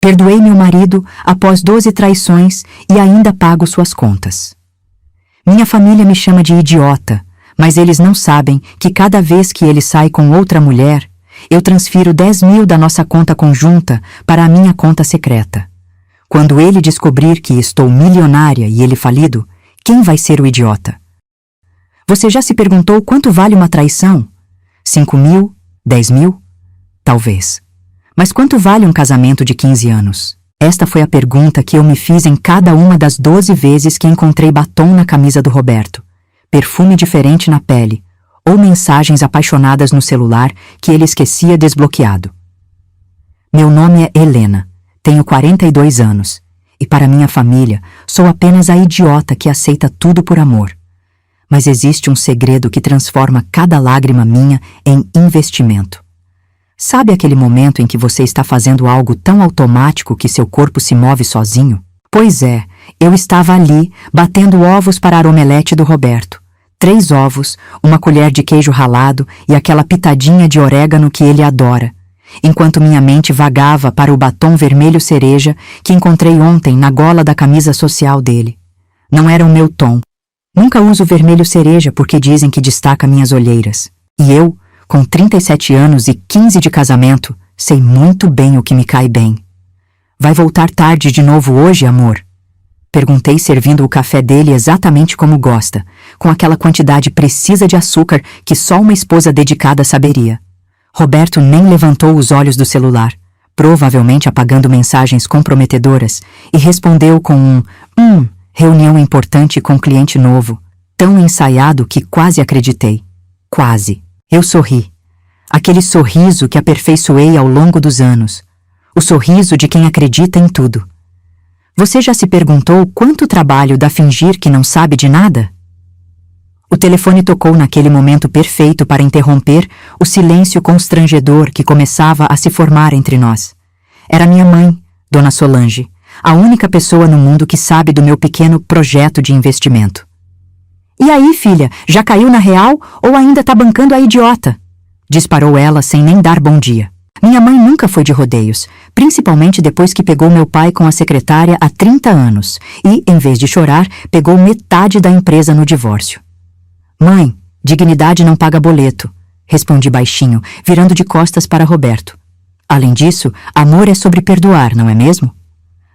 Perdoei meu marido após 12 traições e ainda pago suas contas. Minha família me chama de idiota, mas eles não sabem que cada vez que ele sai com outra mulher, eu transfiro 10 mil da nossa conta conjunta para a minha conta secreta. Quando ele descobrir que estou milionária e ele falido, quem vai ser o idiota? Você já se perguntou quanto vale uma traição? 5 mil? 10 mil? Talvez. Mas quanto vale um casamento de 15 anos? Esta foi a pergunta que eu me fiz em cada uma das 12 vezes que encontrei batom na camisa do Roberto, perfume diferente na pele, ou mensagens apaixonadas no celular que ele esquecia desbloqueado. Meu nome é Helena, tenho 42 anos, e para minha família sou apenas a idiota que aceita tudo por amor. Mas existe um segredo que transforma cada lágrima minha em investimento. Sabe aquele momento em que você está fazendo algo tão automático que seu corpo se move sozinho? Pois é, eu estava ali, batendo ovos para a omelete do Roberto. 3 ovos, uma colher de queijo ralado e aquela pitadinha de orégano que ele adora, enquanto minha mente vagava para o batom vermelho cereja que encontrei ontem na gola da camisa social dele. Não era o meu tom. Nunca uso vermelho cereja porque dizem que destaca minhas olheiras. E eu, com 37 anos e 15 de casamento, sei muito bem o que me cai bem. Vai voltar tarde de novo hoje, amor? Perguntei servindo o café dele exatamente como gosta, com aquela quantidade precisa de açúcar que só uma esposa dedicada saberia. Roberto nem levantou os olhos do celular, provavelmente apagando mensagens comprometedoras, e respondeu com reunião importante com cliente novo, tão ensaiado que quase acreditei. Quase. Eu sorri. Aquele sorriso que aperfeiçoei ao longo dos anos. O sorriso de quem acredita em tudo. Você já se perguntou quanto trabalho dá fingir que não sabe de nada? O telefone tocou naquele momento perfeito para interromper o silêncio constrangedor que começava a se formar entre nós. Era minha mãe, Dona Solange, a única pessoa no mundo que sabe do meu pequeno projeto de investimento. E aí, filha, já caiu na real ou ainda tá bancando a idiota? Disparou ela sem nem dar bom dia. Minha mãe nunca foi de rodeios, principalmente depois que pegou meu pai com a secretária há 30 anos e, em vez de chorar, pegou metade da empresa no divórcio. Mãe, dignidade não paga boleto, respondi baixinho, virando de costas para Roberto. Além disso, amor é sobre perdoar, não é mesmo?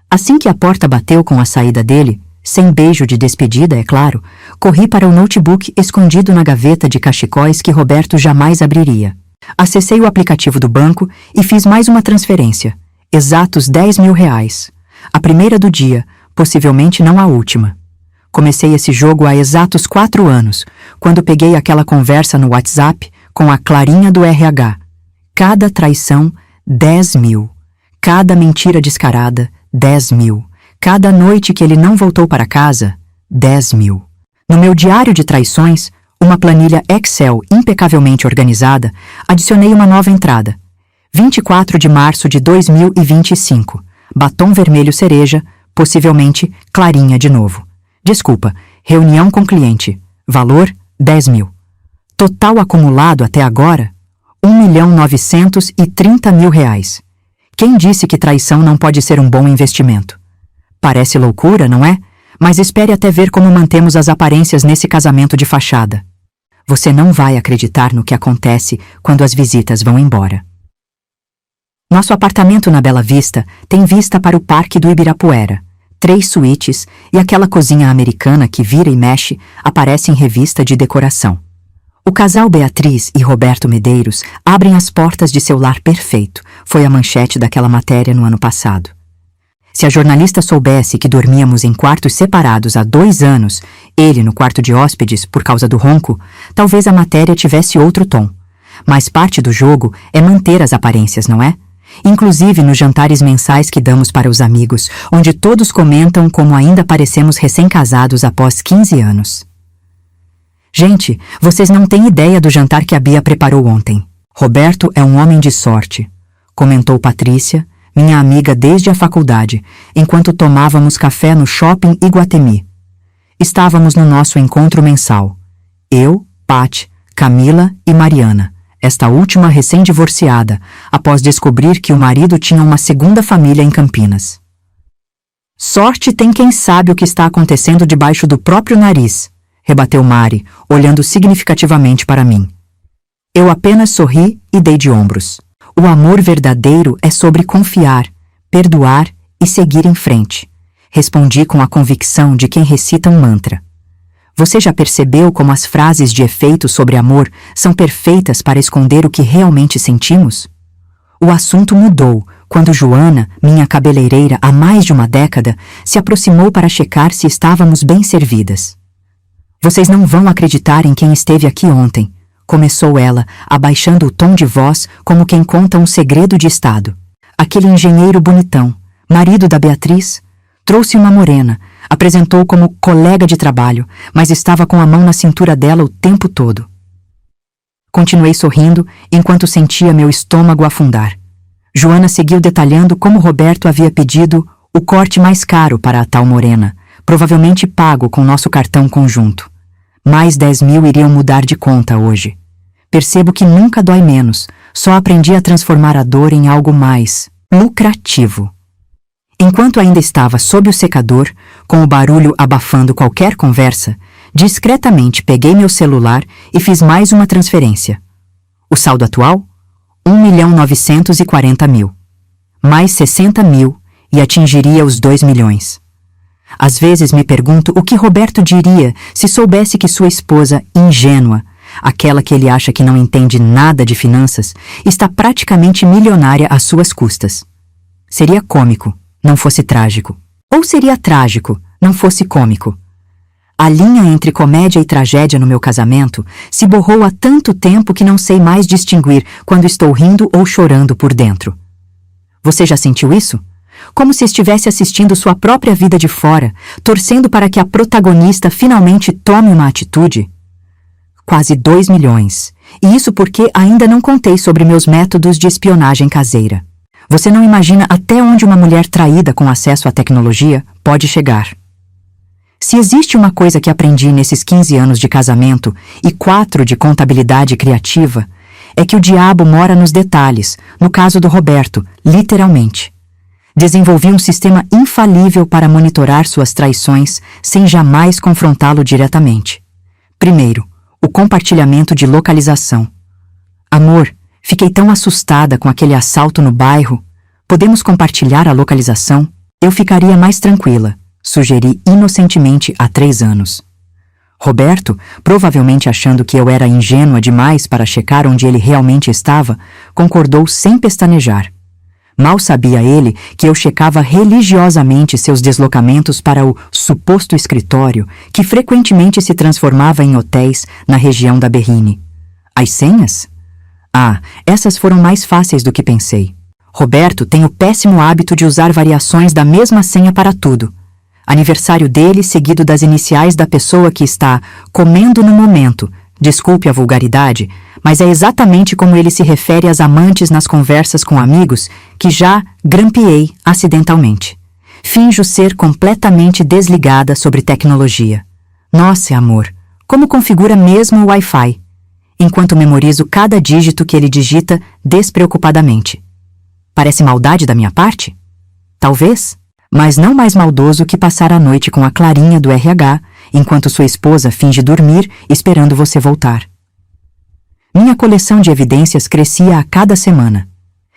Assim que a porta bateu com a saída dele, sem beijo de despedida, é claro, corri para o notebook escondido na gaveta de cachecóis que Roberto jamais abriria. Acessei o aplicativo do banco e fiz mais uma transferência, exatos 10 mil reais. A primeira do dia, possivelmente não a última. Comecei esse jogo há exatos 4 anos, quando peguei aquela conversa no WhatsApp com a Clarinha do RH. Cada traição, 10 mil. Cada mentira descarada, 10 mil. Cada noite que ele não voltou para casa, 10 mil. No meu diário de traições, uma planilha Excel impecavelmente organizada, adicionei uma nova entrada. 24 de março de 2025. Batom vermelho cereja, possivelmente Clarinha de novo. Desculpa, reunião com cliente. Valor, 10 mil. Total acumulado até agora, 1.930.000 reais. Quem disse que traição não pode ser um bom investimento? Parece loucura, não é? Mas espere até ver como mantemos as aparências nesse casamento de fachada. Você não vai acreditar no que acontece quando as visitas vão embora. Nosso apartamento na Bela Vista tem vista para o Parque do Ibirapuera. 3 suítes e aquela cozinha americana que vira e mexe aparece em revista de decoração. O casal Beatriz e Roberto Medeiros abrem as portas de seu lar perfeito, foi a manchete daquela matéria no ano passado. Se a jornalista soubesse que dormíamos em quartos separados há 2 anos, ele no quarto de hóspedes por causa do ronco, talvez a matéria tivesse outro tom. Mas parte do jogo é manter as aparências, não é? Inclusive nos jantares mensais que damos para os amigos, onde todos comentam como ainda parecemos recém-casados após 15 anos. Gente, vocês não têm ideia do jantar que a Bia preparou ontem. Roberto é um homem de sorte, comentou Patrícia, minha amiga desde a faculdade, enquanto tomávamos café no shopping Iguatemi. Estávamos no nosso encontro mensal. Eu, Pat, Camila e Mariana. esta última recém-divorciada, após descobrir que o marido tinha uma segunda família em Campinas. Sorte tem quem sabe o que está acontecendo debaixo do próprio nariz, rebateu Mari, olhando significativamente para mim. Eu apenas sorri e dei de ombros. O amor verdadeiro é sobre confiar, perdoar e seguir em frente. Respondi com a convicção de quem recita um mantra. Você já percebeu como as frases de efeito sobre amor são perfeitas para esconder o que realmente sentimos? O assunto mudou quando Joana, minha cabeleireira há mais de uma década, se aproximou para checar se estávamos bem servidas. Vocês não vão acreditar em quem esteve aqui ontem, começou ela, abaixando o tom de voz como quem conta um segredo de estado. Aquele engenheiro bonitão, marido da Beatriz, trouxe uma morena, apresentou como colega de trabalho, mas estava com a mão na cintura dela o tempo todo. Continuei sorrindo enquanto sentia meu estômago afundar. Joana seguiu detalhando como Roberto havia pedido o corte mais caro para a tal morena, provavelmente pago com nosso cartão conjunto. Mais 10.000 iriam mudar de conta hoje. Percebo que nunca dói menos, só aprendi a transformar a dor em algo mais lucrativo. Enquanto ainda estava sob o secador, com o barulho abafando qualquer conversa, discretamente peguei meu celular e fiz mais uma transferência. O saldo atual? 1.940.000. Mais 60.000 e atingiria os 2 milhões. Às vezes me pergunto o que Roberto diria se soubesse que sua esposa, ingênua, aquela que ele acha que não entende nada de finanças, está praticamente milionária às suas custas. Seria cômico, não fosse trágico. Ou seria trágico, não fosse cômico. A linha entre comédia e tragédia no meu casamento se borrou há tanto tempo que não sei mais distinguir quando estou rindo ou chorando por dentro. Você já sentiu isso? Como se estivesse assistindo sua própria vida de fora, torcendo para que a protagonista finalmente tome uma atitude? Quase 2 milhões. E isso porque ainda não contei sobre meus métodos de espionagem caseira. Você não imagina até onde uma mulher traída com acesso à tecnologia pode chegar. Se existe uma coisa que aprendi nesses 15 anos de casamento e 4 de contabilidade criativa, é que o diabo mora nos detalhes, no caso do Roberto, literalmente. Desenvolvi um sistema infalível para monitorar suas traições sem jamais confrontá-lo diretamente. Primeiro, o compartilhamento de localização. Amor, fiquei tão assustada com aquele assalto no bairro. Podemos compartilhar a localização? Eu ficaria mais tranquila, sugeri inocentemente há 3 anos. Roberto, provavelmente achando que eu era ingênua demais para checar onde ele realmente estava, concordou sem pestanejar. Mal sabia ele que eu checava religiosamente seus deslocamentos para o suposto escritório, que frequentemente se transformava em hotéis na região da Berrine. As senhas? Ah, essas foram mais fáceis do que pensei. Roberto tem o péssimo hábito de usar variações da mesma senha para tudo. Aniversário dele seguido das iniciais da pessoa que está comendo no momento. Desculpe a vulgaridade, mas é exatamente como ele se refere às amantes nas conversas com amigos que já grampeei acidentalmente. Finjo ser completamente desligada sobre tecnologia. Nossa, amor, como configura mesmo o Wi-Fi? Enquanto memorizo cada dígito que ele digita despreocupadamente. Parece maldade da minha parte? Talvez, mas não mais maldoso que passar a noite com a Clarinha do RH, enquanto sua esposa finge dormir esperando você voltar. Minha coleção de evidências crescia a cada semana.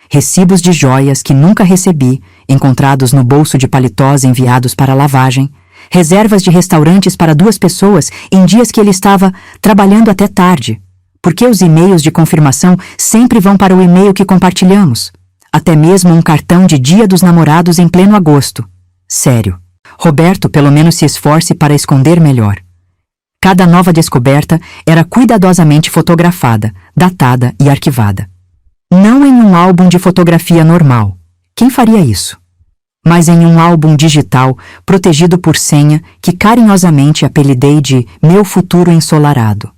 Recibos de joias que nunca recebi, encontrados no bolso de paletós enviados para lavagem, reservas de restaurantes para 2 pessoas em dias que ele estava trabalhando até tarde. Porque os e-mails de confirmação sempre vão para o e-mail que compartilhamos. Até mesmo um cartão de Dia dos Namorados em pleno agosto. Sério. Roberto pelo menos se esforce para esconder melhor. Cada nova descoberta era cuidadosamente fotografada, datada e arquivada. Não em um álbum de fotografia normal. Quem faria isso? Mas em um álbum digital, protegido por senha, que carinhosamente apelidei de Meu Futuro Ensolarado.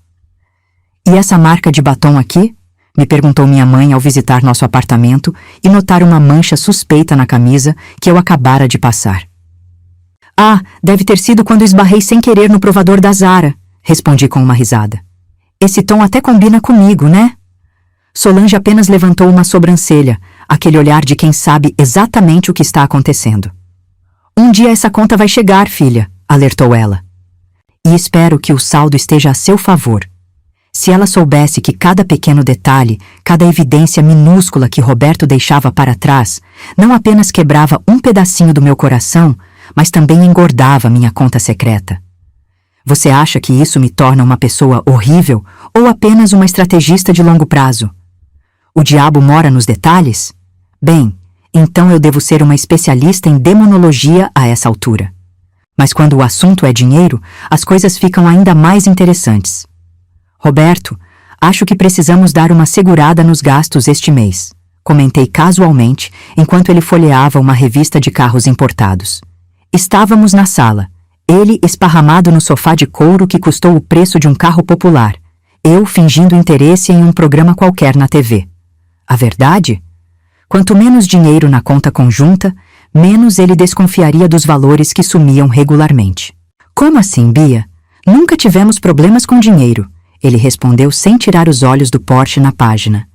E essa marca de batom aqui? Me perguntou minha mãe ao visitar nosso apartamento e notar uma mancha suspeita na camisa que eu acabara de passar. Ah, deve ter sido quando esbarrei sem querer no provador da Zara, respondi com uma risada. Esse tom até combina comigo, né? Solange apenas levantou uma sobrancelha, aquele olhar de quem sabe exatamente o que está acontecendo. Um dia essa conta vai chegar, filha, alertou ela. E espero que o saldo esteja a seu favor. Se ela soubesse que cada pequeno detalhe, cada evidência minúscula que Roberto deixava para trás, não apenas quebrava um pedacinho do meu coração, mas também engordava minha conta secreta. Você acha que isso me torna uma pessoa horrível ou apenas uma estrategista de longo prazo? O diabo mora nos detalhes? Bem, então eu devo ser uma especialista em demonologia a essa altura. Mas quando o assunto é dinheiro, as coisas ficam ainda mais interessantes. Roberto, acho que precisamos dar uma segurada nos gastos este mês, comentei casualmente enquanto ele folheava uma revista de carros importados. Estávamos na sala, ele esparramado no sofá de couro que custou o preço de um carro popular, eu fingindo interesse em um programa qualquer na TV. A verdade? Quanto menos dinheiro na conta conjunta, menos ele desconfiaria dos valores que sumiam regularmente. Como assim, Bia? Nunca tivemos problemas com dinheiro, ele respondeu sem tirar os olhos do Porsche na página.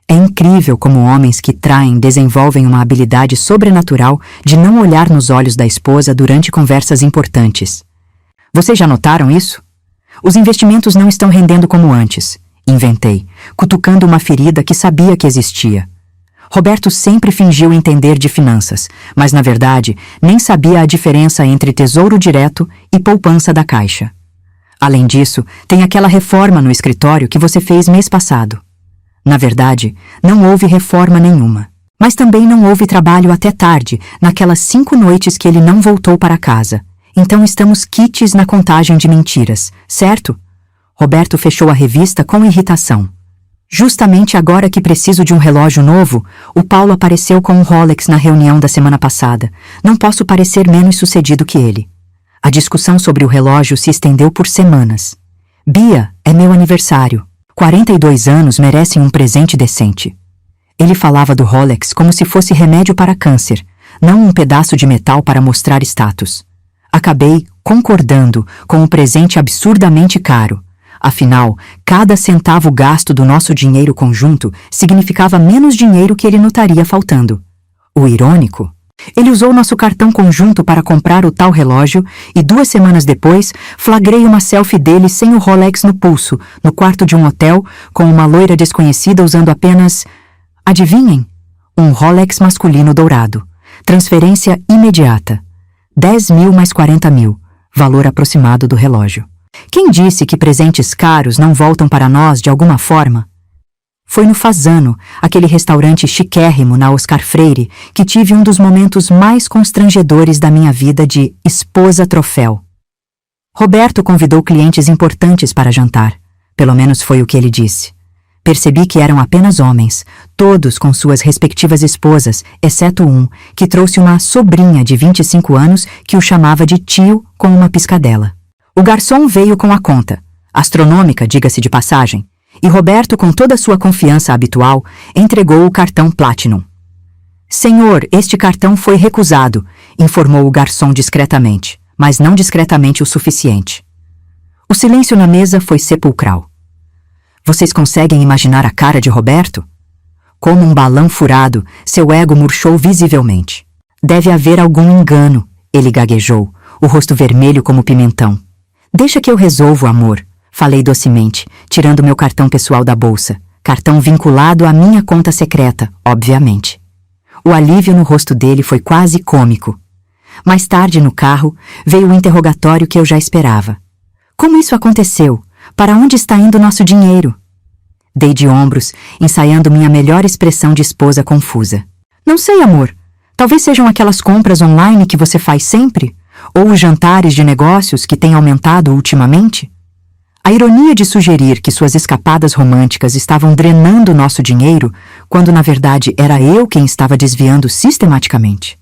É incrível como homens que traem desenvolvem uma habilidade sobrenatural de não olhar nos olhos da esposa durante conversas importantes. Vocês já notaram isso? Os investimentos não estão rendendo como antes, inventei, cutucando uma ferida que sabia que existia. Roberto sempre fingiu entender de finanças, mas na verdade nem sabia a diferença entre tesouro direto e poupança da Caixa. Além disso, tem aquela reforma no escritório que você fez mês passado. Na verdade, não houve reforma nenhuma. Mas também não houve trabalho até tarde, naquelas 5 noites que ele não voltou para casa. Então estamos quites na contagem de mentiras, certo? Roberto fechou a revista com irritação. Justamente agora que preciso de um relógio novo, o Paulo apareceu com um Rolex na reunião da semana passada. Não posso parecer menos sucedido que ele. A discussão sobre o relógio se estendeu por semanas. Bia, é meu aniversário. 42 anos merecem um presente decente. Ele falava do Rolex como se fosse remédio para câncer, não um pedaço de metal para mostrar status. Acabei concordando com um presente absurdamente caro. Afinal, cada centavo gasto do nosso dinheiro conjunto significava menos dinheiro que ele notaria faltando. O irônico? Ele usou nosso cartão conjunto para comprar o tal relógio e 2 semanas depois flagrei uma selfie dele sem o Rolex no pulso, no quarto de um hotel, com uma loira desconhecida usando apenas... Adivinhem? Um Rolex masculino dourado. Transferência imediata. 10 mil mais 40 mil, valor aproximado do relógio. Quem disse que presentes caros não voltam para nós de alguma forma? Foi no Fasano, aquele restaurante chiquérrimo na Oscar Freire, que tive um dos momentos mais constrangedores da minha vida de esposa troféu. Roberto convidou clientes importantes para jantar. Pelo menos foi o que ele disse. Percebi que eram apenas homens, todos com suas respectivas esposas, exceto um, que trouxe uma sobrinha de 25 anos que o chamava de tio com uma piscadela. O garçom veio com a conta, astronômica, diga-se de passagem, e Roberto, com toda a sua confiança habitual, entregou o cartão Platinum. Senhor, este cartão foi recusado, informou o garçom discretamente, mas não discretamente o suficiente. O silêncio na mesa foi sepulcral. Vocês conseguem imaginar a cara de Roberto? Como um balão furado, seu ego murchou visivelmente. Deve haver algum engano, ele gaguejou, o rosto vermelho como pimentão. Deixa que eu resolvo, amor, falei docemente, tirando meu cartão pessoal da bolsa. Cartão vinculado à minha conta secreta, obviamente. O alívio no rosto dele foi quase cômico. Mais tarde, no carro, veio o interrogatório que eu já esperava. Como isso aconteceu? Para onde está indo nosso dinheiro? Dei de ombros, ensaiando minha melhor expressão de esposa confusa. Não sei, amor. Talvez sejam aquelas compras online que você faz sempre? Ou os jantares de negócios que têm aumentado ultimamente? A ironia de sugerir que suas escapadas românticas estavam drenando nosso dinheiro, quando na verdade era eu quem estava desviando sistematicamente.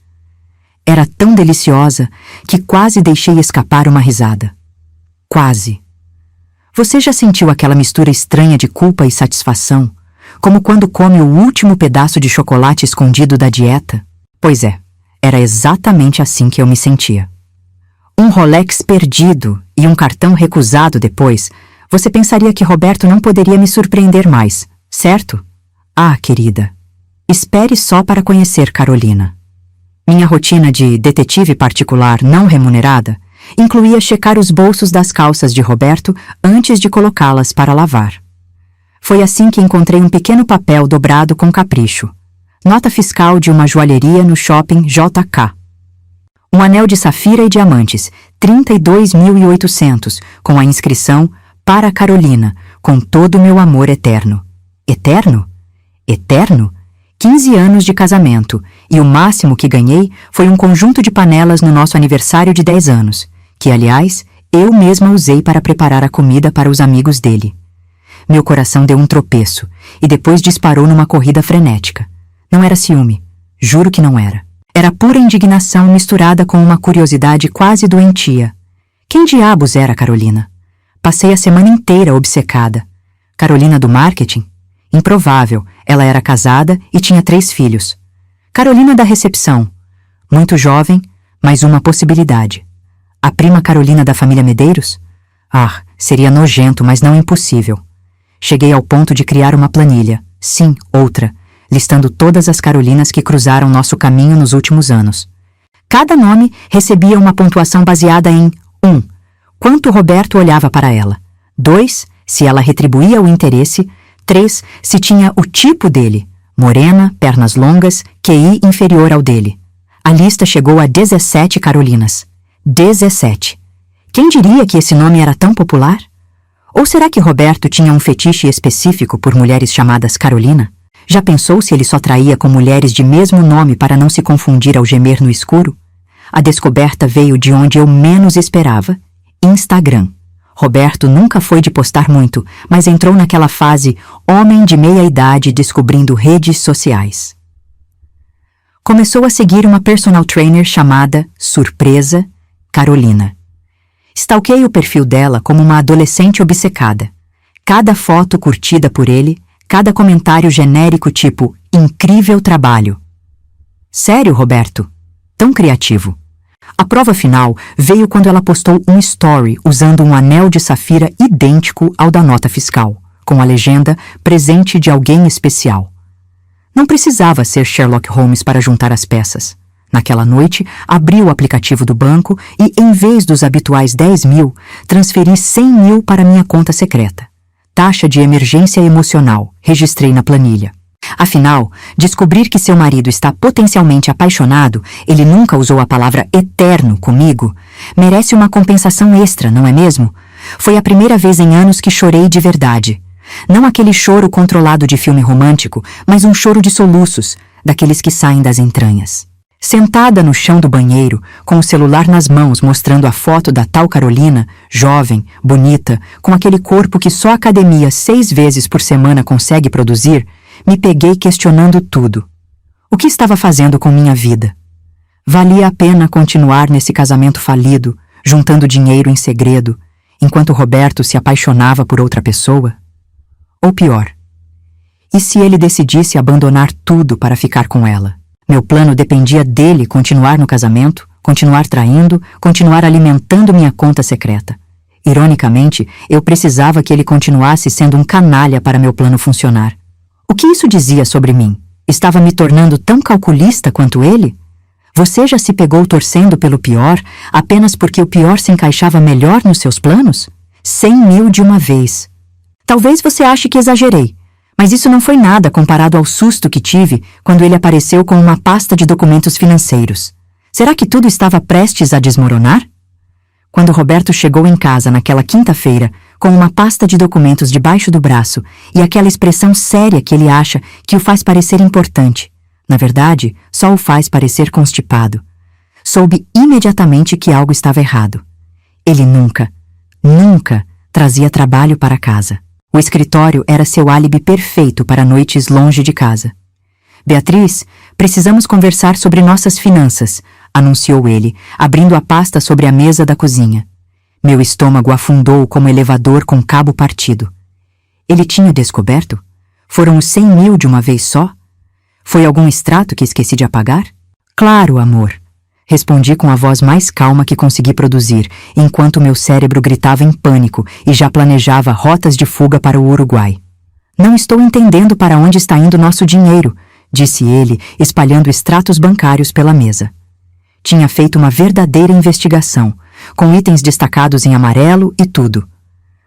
Era tão deliciosa que quase deixei escapar uma risada. Quase. Você já sentiu aquela mistura estranha de culpa e satisfação, como quando come o último pedaço de chocolate escondido da dieta? Pois é, era exatamente assim que eu me sentia. Um Rolex perdido e um cartão recusado depois, você pensaria que Roberto não poderia me surpreender mais, certo? Ah, querida, espere só para conhecer Carolina. Minha rotina de detetive particular não remunerada incluía checar os bolsos das calças de Roberto antes de colocá-las para lavar. Foi assim que encontrei um pequeno papel dobrado com capricho. Nota fiscal de uma joalheria no shopping JK. Um anel de safira e diamantes, 32.800, com a inscrição para Carolina, com todo o meu amor eterno. Eterno? Eterno? 15 anos de casamento, e o máximo que ganhei foi um conjunto de panelas no nosso aniversário de 10 anos, que, aliás, eu mesma usei para preparar a comida para os amigos dele. Meu coração deu um tropeço, e depois disparou numa corrida frenética. Não era ciúme, juro que não era. Era pura indignação misturada com uma curiosidade quase doentia. Quem diabos era Carolina? Passei a semana inteira obcecada. Carolina do marketing? Improvável, ela era casada e tinha 3 filhos. Carolina da recepção? Muito jovem, mas uma possibilidade. A prima Carolina da família Medeiros? Ah, seria nojento, mas não impossível. Cheguei ao ponto de criar uma planilha, sim, outra, listando todas as Carolinas que cruzaram nosso caminho nos últimos anos. Cada nome recebia uma pontuação baseada em 1. Quanto Roberto olhava para ela. 2. Se ela retribuía o interesse. 3. Se tinha o tipo dele. Morena, pernas longas, QI inferior ao dele. A lista chegou a 17 Carolinas. 17. Quem diria que esse nome era tão popular? Ou será que Roberto tinha um fetiche específico por mulheres chamadas Carolina? Já pensou se ele só traía com mulheres de mesmo nome para não se confundir ao gemer no escuro? A descoberta veio de onde eu menos esperava: Instagram. Roberto nunca foi de postar muito, mas entrou naquela fase homem de meia-idade descobrindo redes sociais. Começou a seguir uma personal trainer chamada, surpresa, Carolina. Stalkeei o perfil dela como uma adolescente obcecada. Cada foto curtida por ele, cada comentário genérico tipo incrível trabalho. Sério, Roberto? Tão criativo. A prova final veio quando ela postou um story usando um anel de safira idêntico ao da nota fiscal, com a legenda presente de alguém especial. Não precisava ser Sherlock Holmes para juntar as peças. Naquela noite, abri o aplicativo do banco e, em vez dos habituais 10.000, transferi 100.000 para minha conta secreta. Taxa de emergência emocional, registrei na planilha. Afinal, descobrir que seu marido está potencialmente apaixonado, ele nunca usou a palavra eterno comigo, merece uma compensação extra, não é mesmo? Foi a primeira vez em anos que chorei de verdade. Não aquele choro controlado de filme romântico, mas um choro de soluços, daqueles que saem das entranhas. Sentada no chão do banheiro, com o celular nas mãos mostrando a foto da tal Carolina, jovem, bonita, com aquele corpo que só a academia 6 vezes por semana consegue produzir, me peguei questionando tudo. O que estava fazendo com minha vida? Valia a pena continuar nesse casamento falido, juntando dinheiro em segredo, enquanto Roberto se apaixonava por outra pessoa? Ou pior, e se ele decidisse abandonar tudo para ficar com ela? Meu plano dependia dele continuar no casamento, continuar traindo, continuar alimentando minha conta secreta. Ironicamente, eu precisava que ele continuasse sendo um canalha para meu plano funcionar. O que isso dizia sobre mim? Estava me tornando tão calculista quanto ele? Você já se pegou torcendo pelo pior apenas porque o pior se encaixava melhor nos seus planos? 100.000 de uma vez. Talvez você ache que exagerei, mas isso não foi nada comparado ao susto que tive quando ele apareceu com uma pasta de documentos financeiros. Será que tudo estava prestes a desmoronar? Quando Roberto chegou em casa naquela quinta-feira, com uma pasta de documentos debaixo do braço e aquela expressão séria que ele acha que o faz parecer importante, na verdade, só o faz parecer constipado, soube imediatamente que algo estava errado. Ele nunca trazia trabalho para casa. O escritório era seu álibi perfeito para noites longe de casa. Beatriz, precisamos conversar sobre nossas finanças, anunciou ele, abrindo a pasta sobre a mesa da cozinha. Meu estômago afundou como elevador com cabo partido. Ele tinha descoberto? Foram os 100.000 de uma vez só? Foi algum extrato que esqueci de apagar? Claro, amor. Respondi com a voz mais calma que consegui produzir, enquanto meu cérebro gritava em pânico e já planejava rotas de fuga para o Uruguai. Não estou entendendo para onde está indo nosso dinheiro, disse ele, espalhando extratos bancários pela mesa. Tinha feito uma verdadeira investigação, com itens destacados em amarelo e tudo.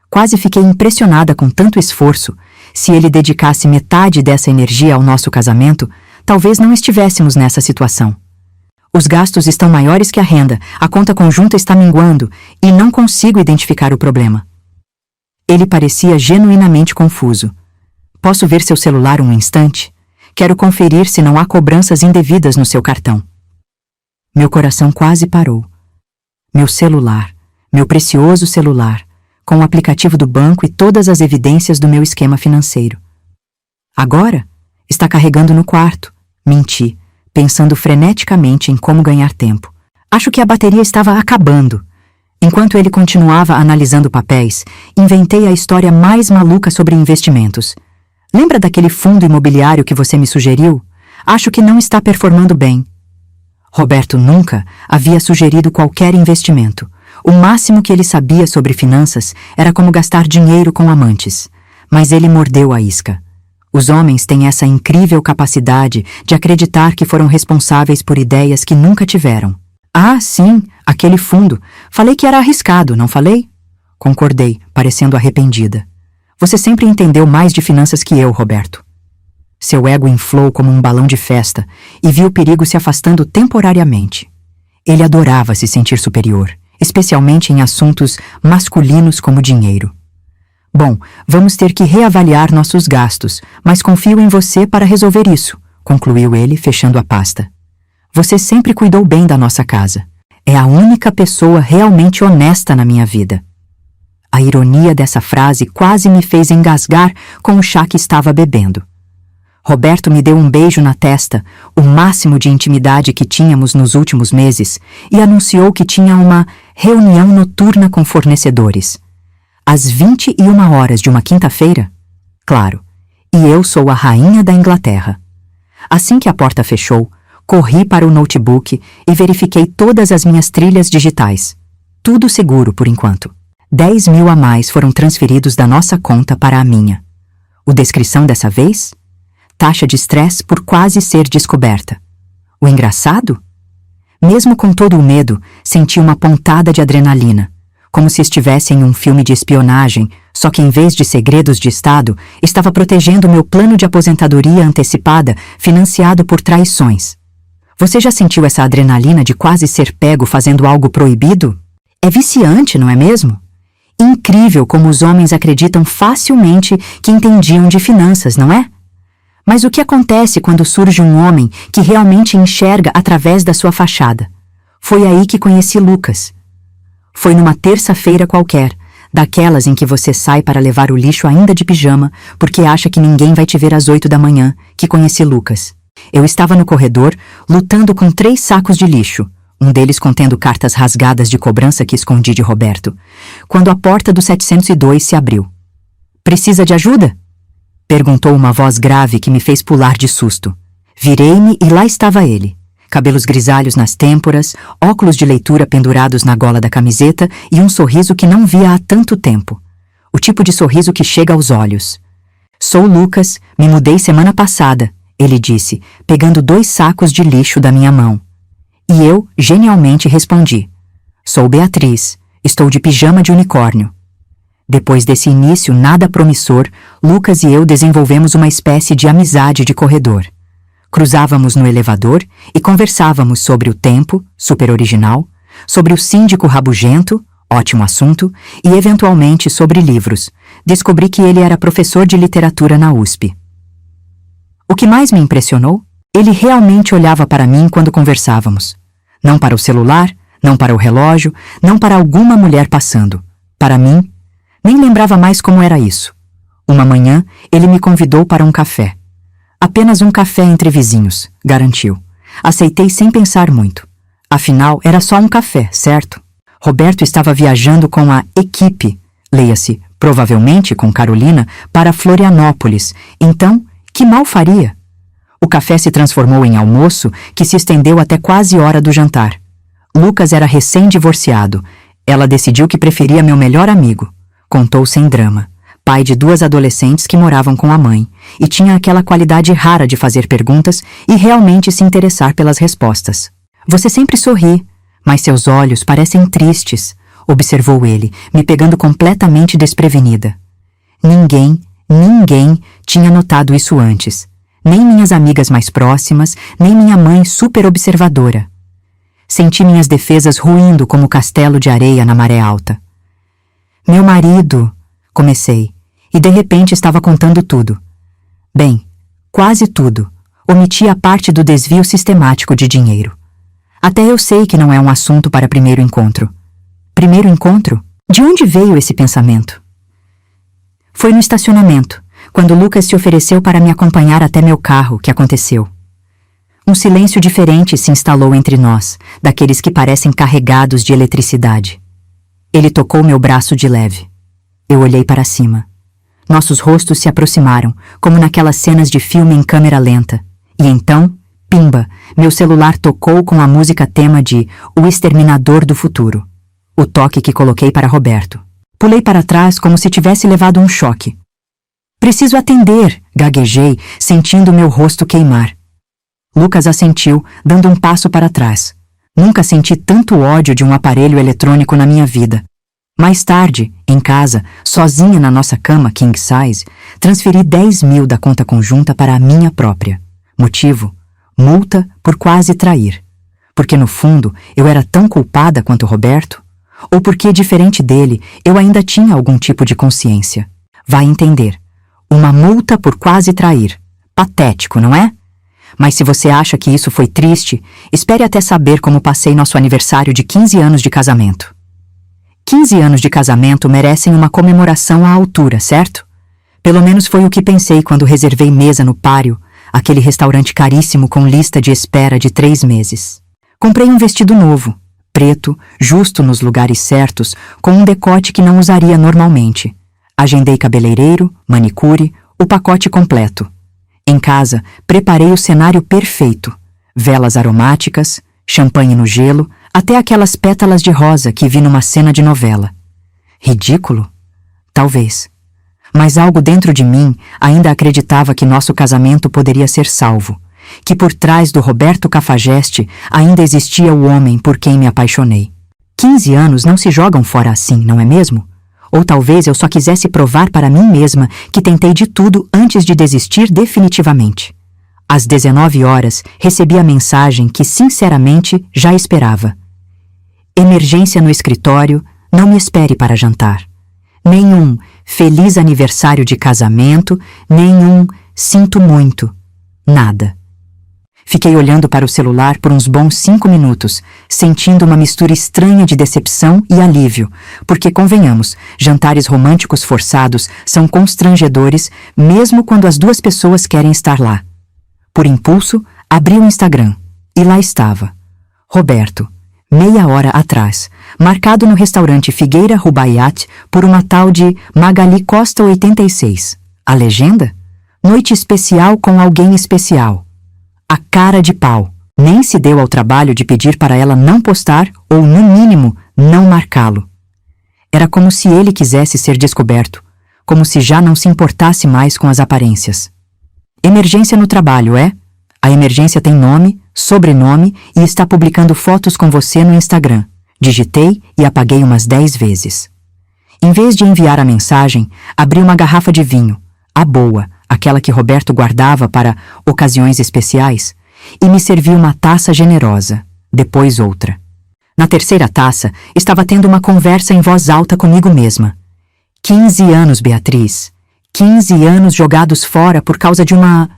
Quase fiquei impressionada com tanto esforço. Se ele dedicasse metade dessa energia ao nosso casamento, talvez não estivéssemos nessa situação. Os gastos estão maiores que a renda, a conta conjunta está minguando e não consigo identificar o problema. Ele parecia genuinamente confuso. Posso ver seu celular um instante? Quero conferir se não há cobranças indevidas no seu cartão. Meu coração quase parou. Meu celular, meu precioso celular, com o aplicativo do banco e todas as evidências do meu esquema financeiro. Agora? Está carregando no quarto. Menti, pensando freneticamente em como ganhar tempo. Acho que a bateria estava acabando. Enquanto ele continuava analisando papéis, inventei a história mais maluca sobre investimentos. Lembra daquele fundo imobiliário que você me sugeriu? Acho que não está performando bem. Roberto nunca havia sugerido qualquer investimento. O máximo que ele sabia sobre finanças era como gastar dinheiro com amantes. Mas ele mordeu a isca. Os homens têm essa incrível capacidade de acreditar que foram responsáveis por ideias que nunca tiveram. Ah, sim, aquele fundo. Falei que era arriscado, não falei? Concordei, parecendo arrependida. Você sempre entendeu mais de finanças que eu, Roberto. Seu ego inflou como um balão de festa e viu o perigo se afastando temporariamente. Ele adorava se sentir superior, especialmente em assuntos masculinos como dinheiro. Bom, vamos ter que reavaliar nossos gastos, mas confio em você para resolver isso, concluiu ele, fechando a pasta. Você sempre cuidou bem da nossa casa. É a única pessoa realmente honesta na minha vida. A ironia dessa frase quase me fez engasgar com o chá que estava bebendo. Roberto me deu um beijo na testa, o máximo de intimidade que tínhamos nos últimos meses, e anunciou que tinha uma reunião noturna com fornecedores. Às 21h de uma quinta-feira? Claro, e eu sou a rainha da Inglaterra. Assim que a porta fechou, corri para o notebook e verifiquei todas as minhas trilhas digitais. Tudo seguro por enquanto. 10 mil a mais foram transferidos da nossa conta para a minha. O descrição dessa vez? Taxa de estresse por quase ser descoberta. O engraçado? Mesmo com todo o medo, senti uma pontada de adrenalina, como se estivesse em um filme de espionagem, só que em vez de segredos de Estado, estava protegendo meu plano de aposentadoria antecipada financiado por traições. Você já sentiu essa adrenalina de quase ser pego fazendo algo proibido? É viciante, não é mesmo? Incrível como os homens acreditam facilmente que entendiam de finanças, não é? Mas o que acontece quando surge um homem que realmente enxerga através da sua fachada? Foi aí que conheci Lucas. Foi numa terça-feira qualquer, daquelas em que você sai para levar o lixo ainda de pijama, porque acha que ninguém vai te ver às 8 da manhã, que conheci Lucas. Eu estava no corredor, lutando com 3 sacos de lixo, um deles contendo cartas rasgadas de cobrança que escondi de Roberto, quando a porta do 702 se abriu. Precisa de ajuda? Perguntou uma voz grave que me fez pular de susto. Virei-me e lá estava ele. Cabelos grisalhos nas têmporas, óculos de leitura pendurados na gola da camiseta e um sorriso que não via há tanto tempo. O tipo de sorriso que chega aos olhos. Sou Lucas, me mudei semana passada, ele disse, pegando 2 sacos de lixo da minha mão. E eu, genialmente, respondi. Sou Beatriz, estou de pijama de unicórnio. Depois desse início nada promissor, Lucas e eu desenvolvemos uma espécie de amizade de corredor. Cruzávamos no elevador e conversávamos sobre o tempo, super original, sobre o síndico rabugento, ótimo assunto, e eventualmente sobre livros. Descobri que ele era professor de literatura na USP. O que mais me impressionou? Ele realmente olhava para mim quando conversávamos. Não para o celular, não para o relógio, não para alguma mulher passando. Para mim, nem lembrava mais como era isso. Uma manhã, ele me convidou para um café. Apenas um café entre vizinhos, garantiu. Aceitei sem pensar muito. Afinal, era só um café, certo? Roberto estava viajando com a equipe, leia-se, provavelmente com Carolina, para Florianópolis. Então, que mal faria? O café se transformou em almoço, que se estendeu até quase hora do jantar. Lucas era recém-divorciado. Ela decidiu que preferia meu melhor amigo. Contou sem drama. pai de 2 adolescentes que moravam com a mãe, e tinha aquela qualidade rara de fazer perguntas e realmente se interessar pelas respostas. Você sempre sorri, mas seus olhos parecem tristes, observou ele, me pegando completamente desprevenida. Ninguém tinha notado isso antes. Nem minhas amigas mais próximas, nem minha mãe super observadora. Senti minhas defesas ruindo como castelo de areia na maré alta. Meu marido, comecei, e de repente estava contando tudo. Bem, quase tudo. Omiti a parte do desvio sistemático de dinheiro. Até eu sei que não é um assunto para primeiro encontro. Primeiro encontro? De onde veio esse pensamento? Foi no estacionamento, quando Lucas se ofereceu para me acompanhar até meu carro, que aconteceu. Um silêncio diferente se instalou entre nós, daqueles que parecem carregados de eletricidade. Ele tocou meu braço de leve. Eu olhei para cima. Nossos rostos se aproximaram, como naquelas cenas de filme em câmera lenta. E então, pimba, meu celular tocou com a música tema de O Exterminador do Futuro. O toque que coloquei para Roberto. Pulei para trás como se tivesse levado um choque. Preciso atender, gaguejei, sentindo meu rosto queimar. Lucas assentiu, dando um passo para trás. Nunca senti tanto ódio de um aparelho eletrônico na minha vida. Mais tarde, em casa, sozinha na nossa cama king size, transferi 10 mil da conta conjunta para a minha própria. Motivo? Multa por quase trair. Porque no fundo eu era tão culpada quanto Roberto? Ou porque, diferente dele, eu ainda tinha algum tipo de consciência? Vai entender. Uma multa por quase trair. Patético, não é? Mas se você acha que isso foi triste, espere até saber como passei nosso aniversário de 15 anos de casamento. 15 anos de casamento merecem uma comemoração à altura, certo? Pelo menos foi o que pensei quando reservei mesa no Páreo, aquele restaurante caríssimo com lista de espera de 3 meses. Comprei um vestido novo, preto, justo nos lugares certos, com um decote que não usaria normalmente. Agendei cabeleireiro, manicure, o pacote completo. Em casa, preparei o cenário perfeito. Velas aromáticas, champanhe no gelo, até aquelas pétalas de rosa que vi numa cena de novela. Ridículo? Talvez. Mas algo dentro de mim ainda acreditava que nosso casamento poderia ser salvo, que por trás do Roberto Cafajeste ainda existia o homem por quem me apaixonei. 15 anos não se jogam fora assim, não é mesmo? Ou talvez eu só quisesse provar para mim mesma que tentei de tudo antes de desistir definitivamente. Às 19 horas, recebi a mensagem que, sinceramente, já esperava. Emergência no escritório, não me espere para jantar. Nenhum feliz aniversário de casamento, nenhum sinto muito. Nada. Fiquei olhando para o celular por uns bons 5 minutos, sentindo uma mistura estranha de decepção e alívio, porque, convenhamos, jantares românticos forçados são constrangedores mesmo quando as 2 pessoas querem estar lá. Por impulso, abri o Instagram, e lá estava. Roberto, meia hora atrás, marcado no restaurante Figueira Rubaiyat por uma tal de Magali Costa 86. A legenda? Noite especial com alguém especial. A cara de pau. Nem se deu ao trabalho de pedir para ela não postar ou, no mínimo, não marcá-lo. Era como se ele quisesse ser descoberto, como se já não se importasse mais com as aparências. Emergência no trabalho, é? A emergência tem nome, sobrenome e está publicando fotos com você no Instagram. Digitei e apaguei umas 10 vezes. Em vez de enviar a mensagem, abri uma garrafa de vinho, a boa, aquela que Roberto guardava para ocasiões especiais, e me servi uma taça generosa, depois outra. Na terceira taça, estava tendo uma conversa em voz alta comigo mesma. 15 anos, Beatriz. 15 anos jogados fora por causa de uma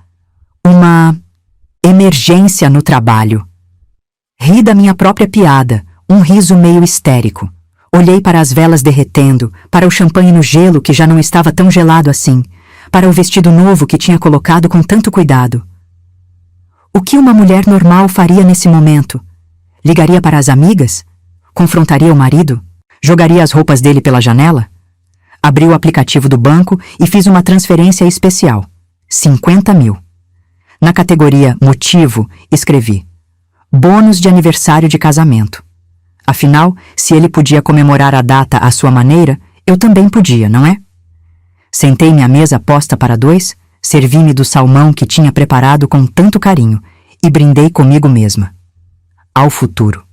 emergência no trabalho. Ri da minha própria piada, um riso meio histérico. Olhei para as velas derretendo, para o champanhe no gelo que já não estava tão gelado assim, para o vestido novo que tinha colocado com tanto cuidado. O que uma mulher normal faria nesse momento? Ligaria para as amigas? Confrontaria o marido? Jogaria as roupas dele pela janela? Abri o aplicativo do banco e fiz uma transferência especial. 50 mil. Na categoria Motivo, escrevi: bônus de aniversário de casamento. Afinal, se ele podia comemorar a data à sua maneira, eu também podia, não é? Sentei-me à mesa posta para dois, servi-me do salmão que tinha preparado com tanto carinho e brindei comigo mesma. Ao futuro.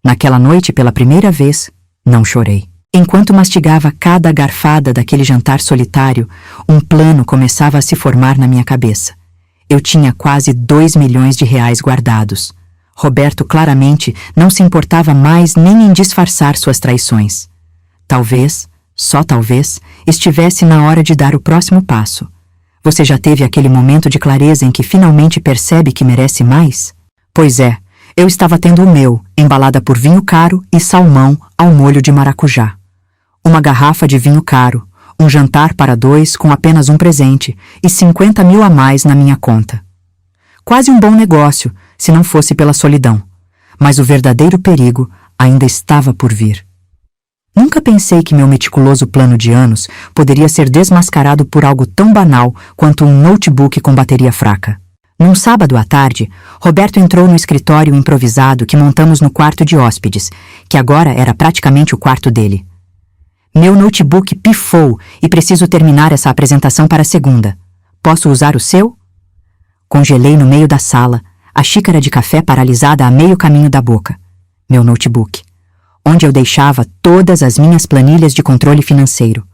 Naquela noite, pela primeira vez, não chorei. Enquanto mastigava cada garfada daquele jantar solitário, um plano começava a se formar na minha cabeça. Eu tinha quase 2 milhões de reais guardados. Roberto claramente não se importava mais nem em disfarçar suas traições. Talvez, só talvez, estivesse na hora de dar o próximo passo. Você já teve aquele momento de clareza em que finalmente percebe que merece mais? Pois é, eu estava tendo o meu, embalada por vinho caro e salmão ao molho de maracujá. Uma garrafa de vinho caro, um jantar para dois com apenas um presente e 50 mil a mais na minha conta. Quase um bom negócio, se não fosse pela solidão. Mas o verdadeiro perigo ainda estava por vir. Nunca pensei que meu meticuloso plano de anos poderia ser desmascarado por algo tão banal quanto um notebook com bateria fraca. Num sábado à tarde, Roberto entrou no escritório improvisado que montamos no quarto de hóspedes, que agora era praticamente o quarto dele. Meu notebook pifou e preciso terminar essa apresentação para a segunda. Posso usar o seu? Congelei no meio da sala, a xícara de café paralisada a meio caminho da boca. Meu notebook. Onde eu deixava todas as minhas planilhas de controle financeiro.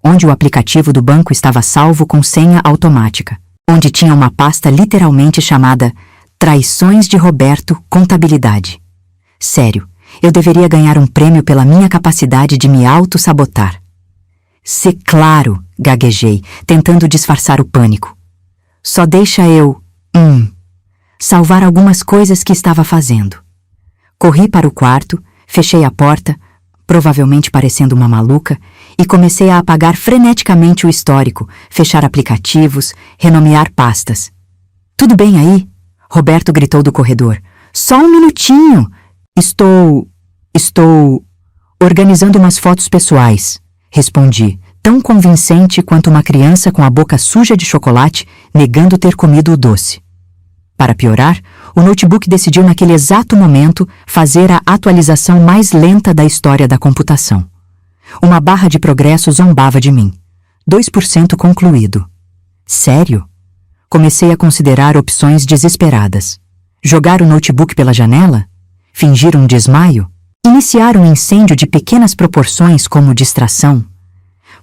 Onde o aplicativo do banco estava salvo com senha automática. Onde tinha uma pasta literalmente chamada Traições de Roberto Contabilidade. Sério, eu deveria ganhar um prêmio pela minha capacidade de me auto-sabotar. Se claro, gaguejei, tentando disfarçar o pânico. Só deixa eu, salvar algumas coisas que estava fazendo. Corri para o quarto, fechei a porta, provavelmente parecendo uma maluca, e comecei a apagar freneticamente o histórico, fechar aplicativos, renomear pastas. Tudo bem aí? Roberto gritou do corredor. Só um minutinho! Estou organizando umas fotos pessoais, respondi, tão convincente quanto uma criança com a boca suja de chocolate negando ter comido o doce. Para piorar, o notebook decidiu naquele exato momento fazer a atualização mais lenta da história da computação. Uma barra de progresso zombava de mim. 2% concluído. Sério? Comecei a considerar opções desesperadas. Jogar o notebook pela janela? Fingir um desmaio? Iniciar um incêndio de pequenas proporções como distração?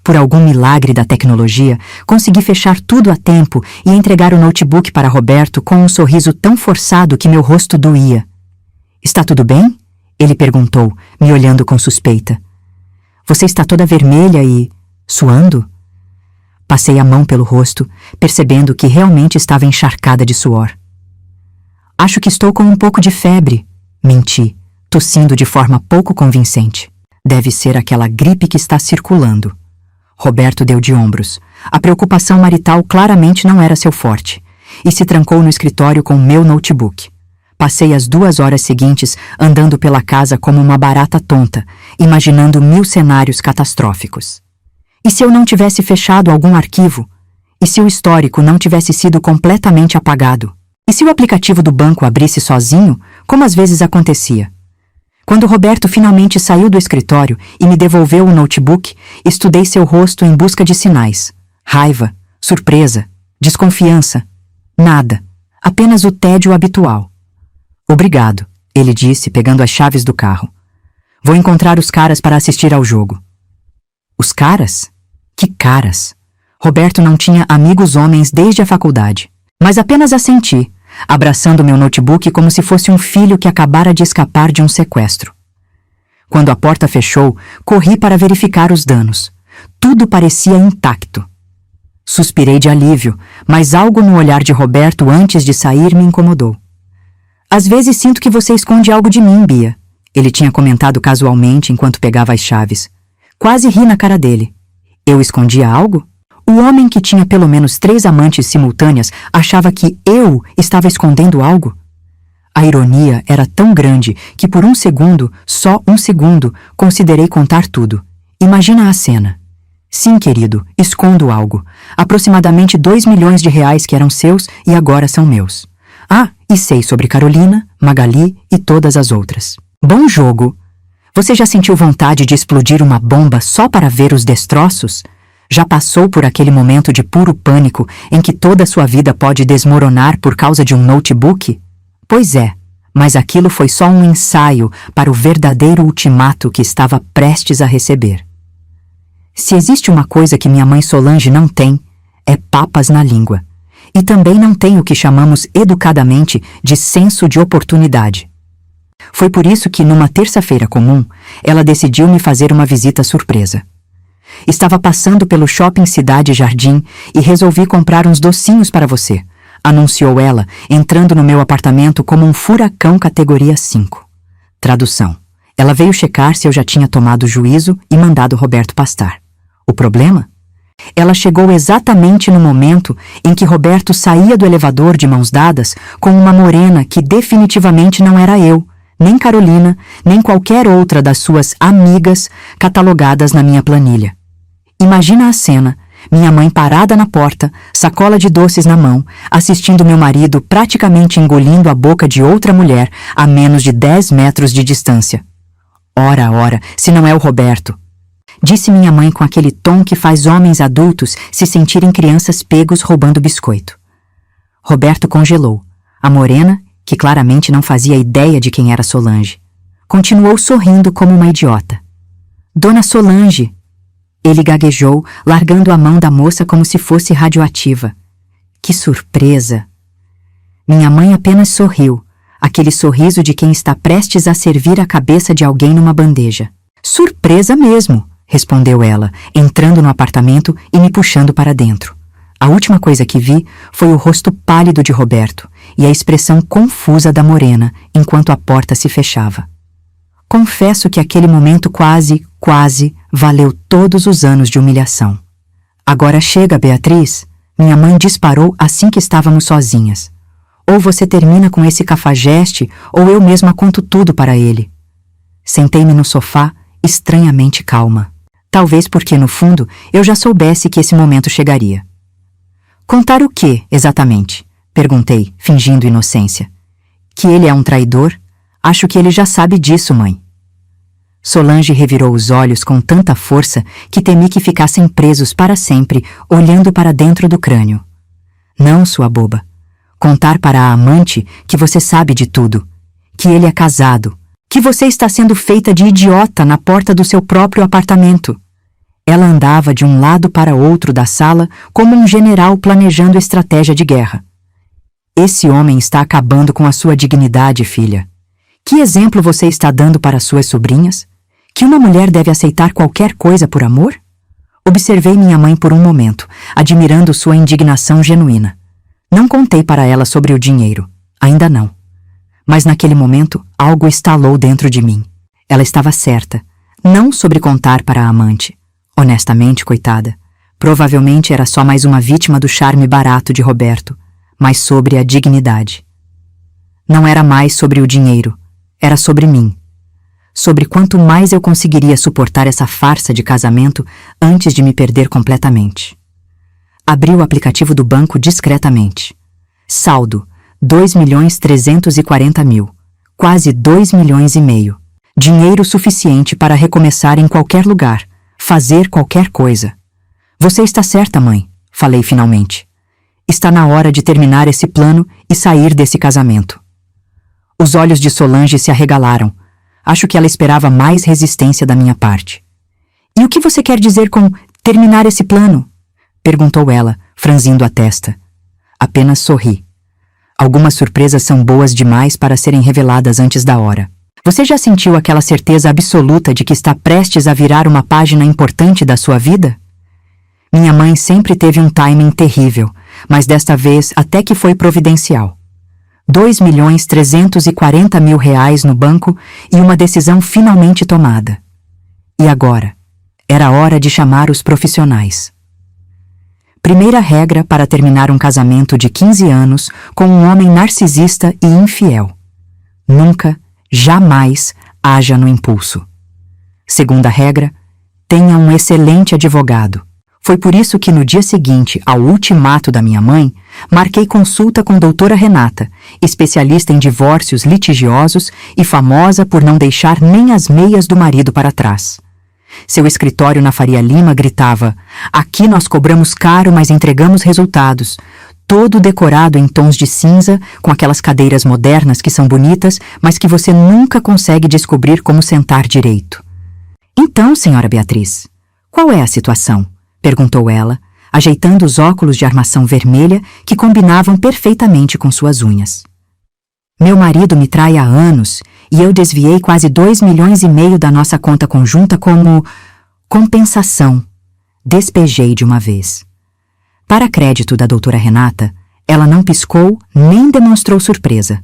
Por algum milagre da tecnologia, consegui fechar tudo a tempo e entregar o notebook para Roberto com um sorriso tão forçado que meu rosto doía. Está tudo bem? Ele perguntou, me olhando com suspeita. Você está toda vermelha e suando? Passei a mão pelo rosto, percebendo que realmente estava encharcada de suor. Acho que estou com um pouco de febre, menti, tossindo de forma pouco convincente. Deve ser aquela gripe que está circulando. Roberto deu de ombros. A preocupação marital claramente não era seu forte, e se trancou no escritório com meu notebook. Passei as 2 horas seguintes andando pela casa como uma barata tonta, imaginando 1000 cenários catastróficos. E se eu não tivesse fechado algum arquivo? E se o histórico não tivesse sido completamente apagado? E se o aplicativo do banco abrisse sozinho, como às vezes acontecia? Quando Roberto finalmente saiu do escritório e me devolveu o notebook, estudei seu rosto em busca de sinais. Raiva, surpresa, desconfiança. Nada. Apenas o tédio habitual. Obrigado, ele disse, pegando as chaves do carro. Vou encontrar os caras para assistir ao jogo. Os caras? Que caras? Roberto não tinha amigos homens desde a faculdade, mas apenas assenti, abraçando meu notebook como se fosse um filho que acabara de escapar de um sequestro. Quando a porta fechou, corri para verificar os danos. Tudo parecia intacto. Suspirei de alívio, mas algo no olhar de Roberto antes de sair me incomodou. Às vezes sinto que você esconde algo de mim, Bia. Ele tinha comentado casualmente enquanto pegava as chaves. Quase ri na cara dele. Eu escondia algo? O homem que tinha pelo menos 3 amantes simultâneas achava que eu estava escondendo algo? A ironia era tão grande que por um segundo, só um segundo, considerei contar tudo. Imagina a cena. Sim, querido, escondo algo. Aproximadamente 2 milhões de reais que eram seus e agora são meus. Ah, e sei sobre Carolina, Magali e todas as outras. Bom jogo! Você já sentiu vontade de explodir uma bomba só para ver os destroços? Já passou por aquele momento de puro pânico em que toda a sua vida pode desmoronar por causa de um notebook? Pois é, mas aquilo foi só um ensaio para o verdadeiro ultimato que estava prestes a receber. Se existe uma coisa que minha mãe Solange não tem, é papas na língua. E também não tem o que chamamos educadamente de senso de oportunidade. Foi por isso que, numa terça-feira comum, ela decidiu me fazer uma visita surpresa. Estava passando pelo shopping Cidade Jardim e resolvi comprar uns docinhos para você, anunciou ela, entrando no meu apartamento como um furacão categoria 5. Tradução. Ela veio checar se eu já tinha tomado juízo e mandado Roberto pastar. O problema? Ela chegou exatamente no momento em que Roberto saía do elevador de mãos dadas com uma morena que definitivamente não era eu, nem Carolina, nem qualquer outra das suas amigas catalogadas na minha planilha. Imagina a cena, minha mãe parada na porta, sacola de doces na mão, assistindo meu marido praticamente engolindo a boca de outra mulher a menos de 10 metros de distância. Ora, se não é o Roberto. Disse minha mãe com aquele tom que faz homens adultos se sentirem crianças pegos roubando biscoito. Roberto congelou. A morena, que claramente não fazia ideia de quem era Solange, continuou sorrindo como uma idiota. Dona Solange! Ele gaguejou, largando a mão da moça como se fosse radioativa. Que surpresa! Minha mãe apenas sorriu, aquele sorriso de quem está prestes a servir a cabeça de alguém numa bandeja. Surpresa mesmo! Respondeu ela, entrando no apartamento e me puxando para dentro. A última coisa que vi foi o rosto pálido de Roberto e a expressão confusa da morena enquanto a porta se fechava. Confesso que aquele momento quase valeu todos os anos de humilhação. Agora chega, Beatriz, minha mãe disparou assim que estávamos sozinhas. Ou você termina com esse cafajeste ou eu mesma conto tudo para ele. Sentei-me no sofá, estranhamente calma. Talvez porque, no fundo, eu já soubesse que esse momento chegaria. Contar o quê, exatamente? Perguntei, fingindo inocência. Que ele é um traidor? Acho que ele já sabe disso, mãe. Solange revirou os olhos com tanta força que temi que ficassem presos para sempre, olhando para dentro do crânio. Não, sua boba. Contar para a amante que você sabe de tudo, que ele é casado, que você está sendo feita de idiota na porta do seu próprio apartamento. Ela andava de um lado para outro da sala como um general planejando estratégia de guerra. Esse homem está acabando com a sua dignidade, filha. Que exemplo você está dando para suas sobrinhas? Que uma mulher deve aceitar qualquer coisa por amor? Observei minha mãe por um momento, admirando sua indignação genuína. Não contei para ela sobre o dinheiro. Ainda não. Mas naquele momento, algo estalou dentro de mim. Ela estava certa. Não sobre contar para a amante. Honestamente, coitada. Provavelmente era só mais uma vítima do charme barato de Roberto, mas sobre a dignidade. Não era mais sobre o dinheiro. Era sobre mim. Sobre quanto mais eu conseguiria suportar essa farsa de casamento antes de me perder completamente. Abri o aplicativo do banco discretamente. Saldo. 2.340.000, quase 2,5 milhões. Dinheiro suficiente para recomeçar em qualquer lugar, fazer qualquer coisa. Você está certa, mãe, falei finalmente. Está na hora de terminar esse plano e sair desse casamento. Os olhos de Solange se arregalaram. Acho que ela esperava mais resistência da minha parte. E o que você quer dizer com terminar esse plano? Perguntou ela, franzindo a testa. Apenas sorri. Algumas surpresas são boas demais para serem reveladas antes da hora. Você já sentiu aquela certeza absoluta de que está prestes a virar uma página importante da sua vida? Minha mãe sempre teve um timing terrível, mas desta vez até que foi providencial. 2.340.000 no banco e uma decisão finalmente tomada. E agora? Era hora de chamar os profissionais. Primeira regra para terminar um casamento de 15 anos com um homem narcisista e infiel. Nunca, jamais, haja no impulso. Segunda regra, tenha um excelente advogado. Foi por isso que no dia seguinte ao ultimato da minha mãe, marquei consulta com doutora Renata, especialista em divórcios litigiosos e famosa por não deixar nem as meias do marido para trás. Seu escritório na Faria Lima gritava: "Aqui nós cobramos caro, mas entregamos resultados." Todo decorado em tons de cinza, com aquelas cadeiras modernas que são bonitas, mas que você nunca consegue descobrir como sentar direito. "Então, senhora Beatriz, qual é a situação?" perguntou ela, ajeitando os óculos de armação vermelha que combinavam perfeitamente com suas unhas. "Meu marido me trai há anos e eu desviei quase 2,5 milhões da nossa conta conjunta como compensação. Despejei de uma vez." Para crédito da doutora Renata, ela não piscou nem demonstrou surpresa.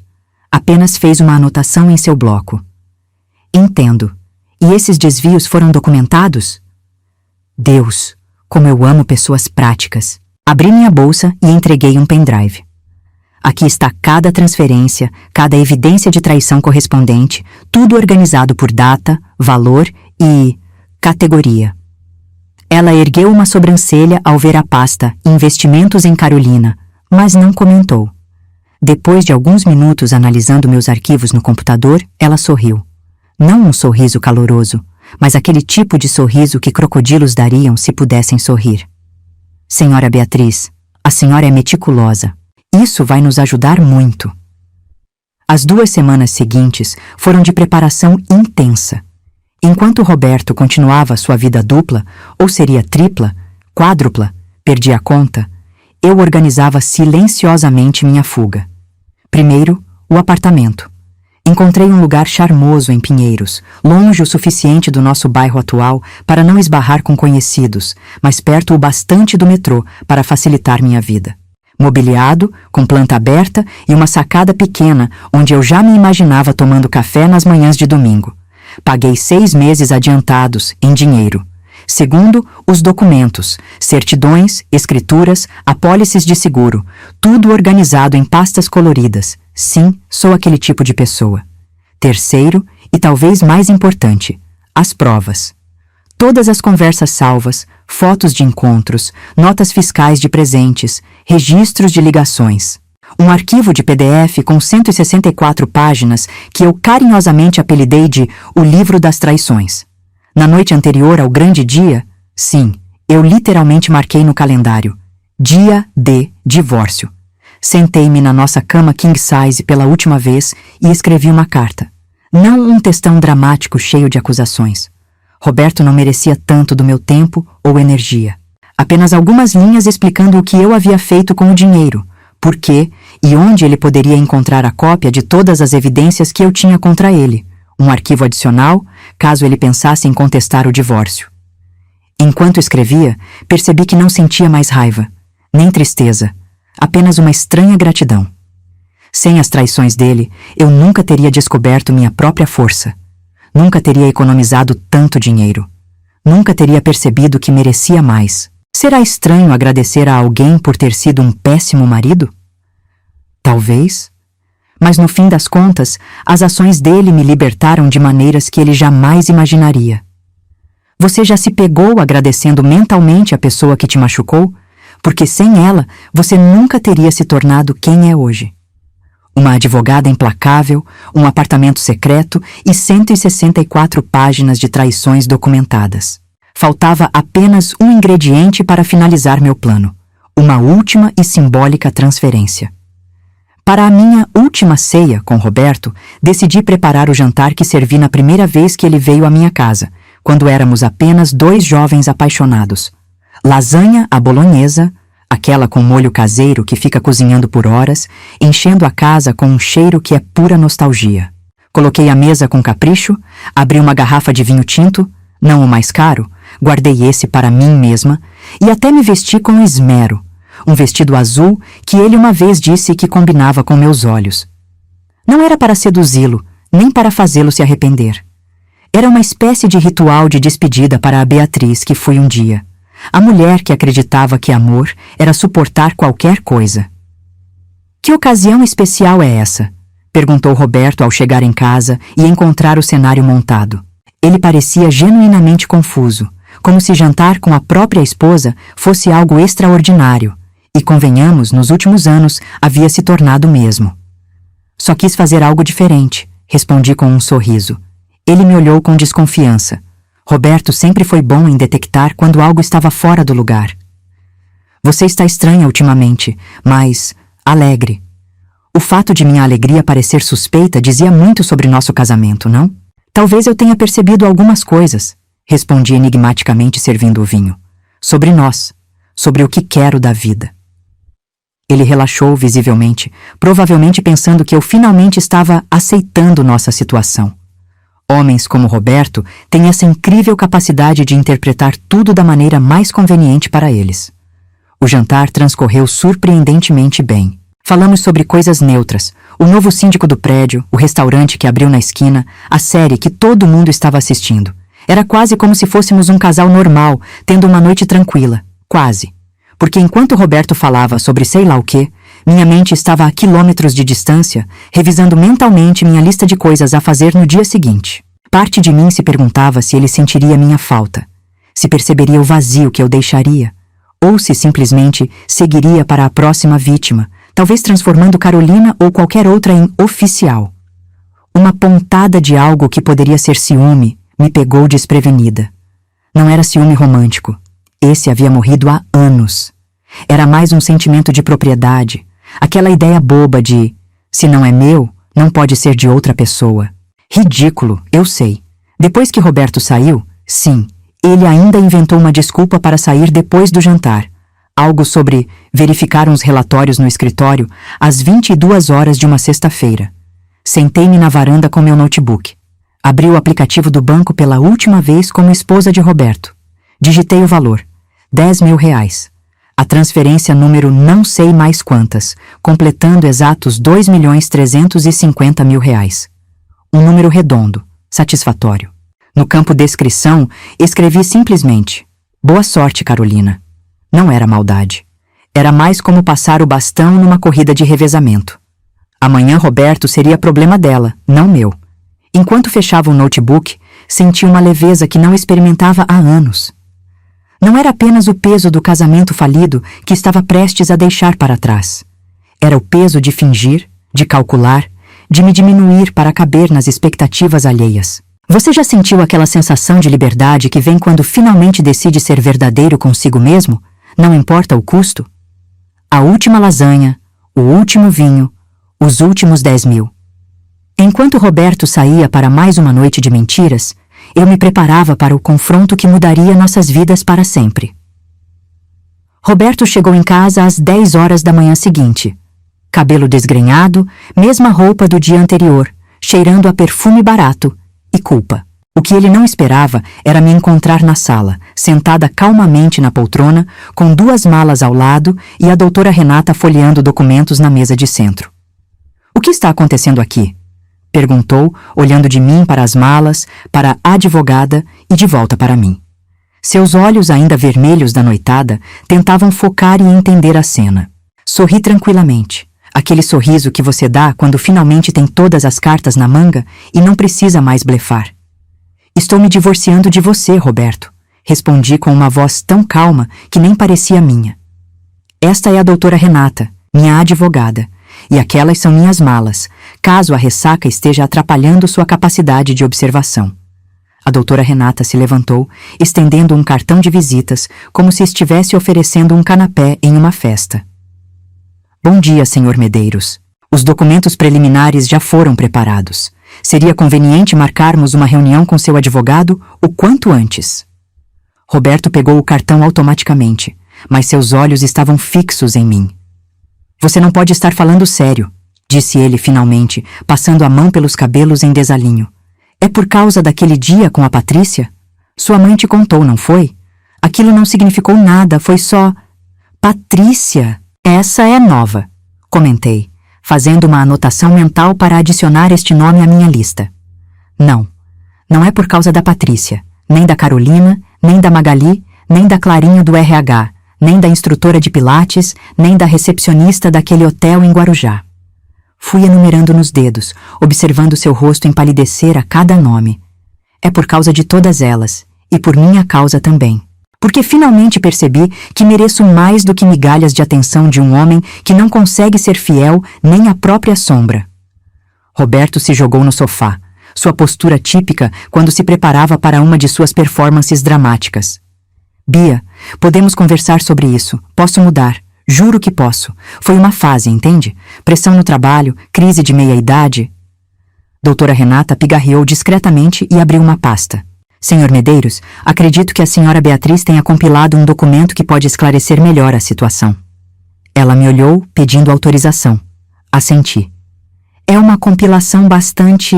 Apenas fez uma anotação em seu bloco. "Entendo. E esses desvios foram documentados?" Deus, como eu amo pessoas práticas. Abri minha bolsa e entreguei um pendrive. "Aqui está cada transferência, cada evidência de traição correspondente, tudo organizado por data, valor e categoria." Ela ergueu uma sobrancelha ao ver a pasta Investimentos em Carolina, mas não comentou. Depois de alguns minutos analisando meus arquivos no computador, ela sorriu. Não um sorriso caloroso, mas aquele tipo de sorriso que crocodilos dariam se pudessem sorrir. "Senhora Beatriz, a senhora é meticulosa. Isso vai nos ajudar muito." As 2 semanas seguintes foram de preparação intensa. Enquanto Roberto continuava sua vida dupla, ou seria tripla, quádrupla, perdi a conta, eu organizava silenciosamente minha fuga. Primeiro, o apartamento. Encontrei um lugar charmoso em Pinheiros, longe o suficiente do nosso bairro atual para não esbarrar com conhecidos, mas perto o bastante do metrô para facilitar minha vida. Mobiliado, com planta aberta e uma sacada pequena onde eu já me imaginava tomando café nas manhãs de domingo. Paguei 6 meses adiantados, em dinheiro. Segundo, os documentos, certidões, escrituras, apólices de seguro, tudo organizado em pastas coloridas. Sim, sou aquele tipo de pessoa. Terceiro, e talvez mais importante, as provas. Todas as conversas salvas, fotos de encontros, notas fiscais de presentes, registros de ligações. Um arquivo de PDF com 164 páginas que eu carinhosamente apelidei de O Livro das Traições. Na noite anterior ao grande dia, sim, eu literalmente marquei no calendário: dia de divórcio. Sentei-me na nossa cama king size pela última vez e escrevi uma carta. Não um textão dramático cheio de acusações. Roberto não merecia tanto do meu tempo ou energia. Apenas algumas linhas explicando o que eu havia feito com o dinheiro, por quê e onde ele poderia encontrar a cópia de todas as evidências que eu tinha contra ele, um arquivo adicional, caso ele pensasse em contestar o divórcio. Enquanto escrevia, percebi que não sentia mais raiva, nem tristeza, apenas uma estranha gratidão. Sem as traições dele, eu nunca teria descoberto minha própria força, nunca teria economizado tanto dinheiro, nunca teria percebido que merecia mais. Será estranho agradecer a alguém por ter sido um péssimo marido? Talvez. Mas no fim das contas, as ações dele me libertaram de maneiras que ele jamais imaginaria. Você já se pegou agradecendo mentalmente a pessoa que te machucou? Porque sem ela, você nunca teria se tornado quem é hoje. Uma advogada implacável, um apartamento secreto e 164 páginas de traições documentadas. Faltava apenas um ingrediente para finalizar meu plano: uma última e simbólica transferência. Para a minha última ceia com Roberto, decidi preparar o jantar que servi na primeira vez que ele veio à minha casa, quando éramos apenas 2 jovens apaixonados. Lasanha à bolonhesa, aquela com molho caseiro que fica cozinhando por horas, enchendo a casa com um cheiro que é pura nostalgia. Coloquei a mesa com capricho, abri uma garrafa de vinho tinto, não o mais caro, guardei esse para mim mesma, e até me vesti com esmero, um vestido azul que ele uma vez disse que combinava com meus olhos. Não era para seduzi-lo, nem para fazê-lo se arrepender. Era uma espécie de ritual de despedida para a Beatriz que fui um dia, a mulher que acreditava que amor era suportar qualquer coisa. "Que ocasião especial é essa?" perguntou Roberto ao chegar em casa e encontrar o cenário montado. Ele parecia genuinamente confuso, como se jantar com a própria esposa fosse algo extraordinário, e convenhamos, nos últimos anos havia se tornado o mesmo. "Só quis fazer algo diferente", respondi com um sorriso. Ele me olhou com desconfiança. Roberto sempre foi bom em detectar quando algo estava fora do lugar. Você está estranha ultimamente, mas alegre. O fato de minha alegria parecer suspeita dizia muito sobre nosso casamento, não? Talvez eu tenha percebido algumas coisas, respondi enigmaticamente servindo o vinho. Sobre nós, sobre o que quero da vida. Ele relaxou visivelmente, provavelmente pensando que eu finalmente estava aceitando nossa situação. Homens como Roberto têm essa incrível capacidade de interpretar tudo da maneira mais conveniente para eles. O jantar transcorreu surpreendentemente bem. Falamos sobre coisas neutras, o novo síndico do prédio, o restaurante que abriu na esquina, a série que todo mundo estava assistindo. Era quase como se fôssemos um casal normal, tendo uma noite tranquila. Quase. Porque enquanto Roberto falava sobre sei lá o quê, minha mente estava a quilômetros de distância, revisando mentalmente minha lista de coisas a fazer no dia seguinte. Parte de mim se perguntava se ele sentiria minha falta, se perceberia o vazio que eu deixaria, ou se simplesmente seguiria para a próxima vítima, talvez transformando Carolina ou qualquer outra em oficial. Uma pontada de algo que poderia ser ciúme me pegou desprevenida. Não era ciúme romântico. Esse havia morrido há anos. Era mais um sentimento de propriedade, aquela ideia boba de, se não é meu, não pode ser de outra pessoa. Ridículo, eu sei. Depois que Roberto saiu, sim, ele ainda inventou uma desculpa para sair depois do jantar. Algo sobre verificar uns relatórios no escritório às 22 horas de uma sexta-feira. Sentei-me na varanda com meu notebook. Abri o aplicativo do banco pela última vez como esposa de Roberto. Digitei o valor. R$10.000. A transferência número não sei mais quantas, completando exatos R$2.350.000. Um número redondo, satisfatório. No campo descrição, escrevi simplesmente: boa sorte, Carolina. Não era maldade. Era mais como passar o bastão numa corrida de revezamento. Amanhã Roberto seria problema dela, não meu. Enquanto fechava o notebook, senti uma leveza que não experimentava há anos. Não era apenas o peso do casamento falido que estava prestes a deixar para trás. Era o peso de fingir, de calcular, de me diminuir para caber nas expectativas alheias. Você já sentiu aquela sensação de liberdade que vem quando finalmente decide ser verdadeiro consigo mesmo, não importa o custo? A última lasanha, o último vinho, os últimos 10.000. Enquanto Roberto saía para mais uma noite de mentiras, eu me preparava para o confronto que mudaria nossas vidas para sempre. Roberto chegou em casa às 10 horas da manhã seguinte. Cabelo desgrenhado, mesma roupa do dia anterior, cheirando a perfume barato e culpa. O que ele não esperava era me encontrar na sala, sentada calmamente na poltrona, com 2 malas ao lado e a doutora Renata folheando documentos na mesa de centro. "O que está acontecendo aqui?" perguntou, olhando de mim para as malas, para a advogada e de volta para mim. Seus olhos, ainda vermelhos da noitada, tentavam focar e entender a cena. Sorri tranquilamente, aquele sorriso que você dá quando finalmente tem todas as cartas na manga e não precisa mais blefar. "Estou me divorciando de você, Roberto", respondi com uma voz tão calma que nem parecia minha. "Esta é a doutora Renata, minha advogada, e aquelas são minhas malas, caso a ressaca esteja atrapalhando sua capacidade de observação." A doutora Renata se levantou, estendendo um cartão de visitas, como se estivesse oferecendo um canapé em uma festa. "Bom dia, Sr. Medeiros. Os documentos preliminares já foram preparados. Seria conveniente marcarmos uma reunião com seu advogado o quanto antes." Roberto pegou o cartão automaticamente, mas seus olhos estavam fixos em mim. "Você não pode estar falando sério", disse ele finalmente, passando a mão pelos cabelos em desalinho. "É por causa daquele dia com a Patrícia? Sua mãe te contou, não foi? Aquilo não significou nada, foi só... Patrícia, essa é nova", comentei, fazendo uma anotação mental para adicionar este nome à minha lista. Não é por causa da Patrícia, nem da Carolina, nem da Magali, nem da Clarinha do RH, nem da instrutora de pilates, nem da recepcionista daquele hotel em Guarujá. Fui enumerando nos dedos, observando seu rosto empalidecer a cada nome. É por causa de todas elas, e por minha causa também. Porque finalmente percebi que mereço mais do que migalhas de atenção de um homem que não consegue ser fiel nem à própria sombra. Roberto se jogou no sofá, sua postura típica quando se preparava para uma de suas performances dramáticas. Bia, podemos conversar sobre isso. Posso mudar. Juro que posso. Foi uma fase, entende? Pressão no trabalho, crise de meia-idade. Doutora Renata pigarreou discretamente e abriu uma pasta. Senhor Medeiros, acredito que a senhora Beatriz tenha compilado um documento que pode esclarecer melhor a situação. Ela me olhou, pedindo autorização. Assenti. É uma compilação bastante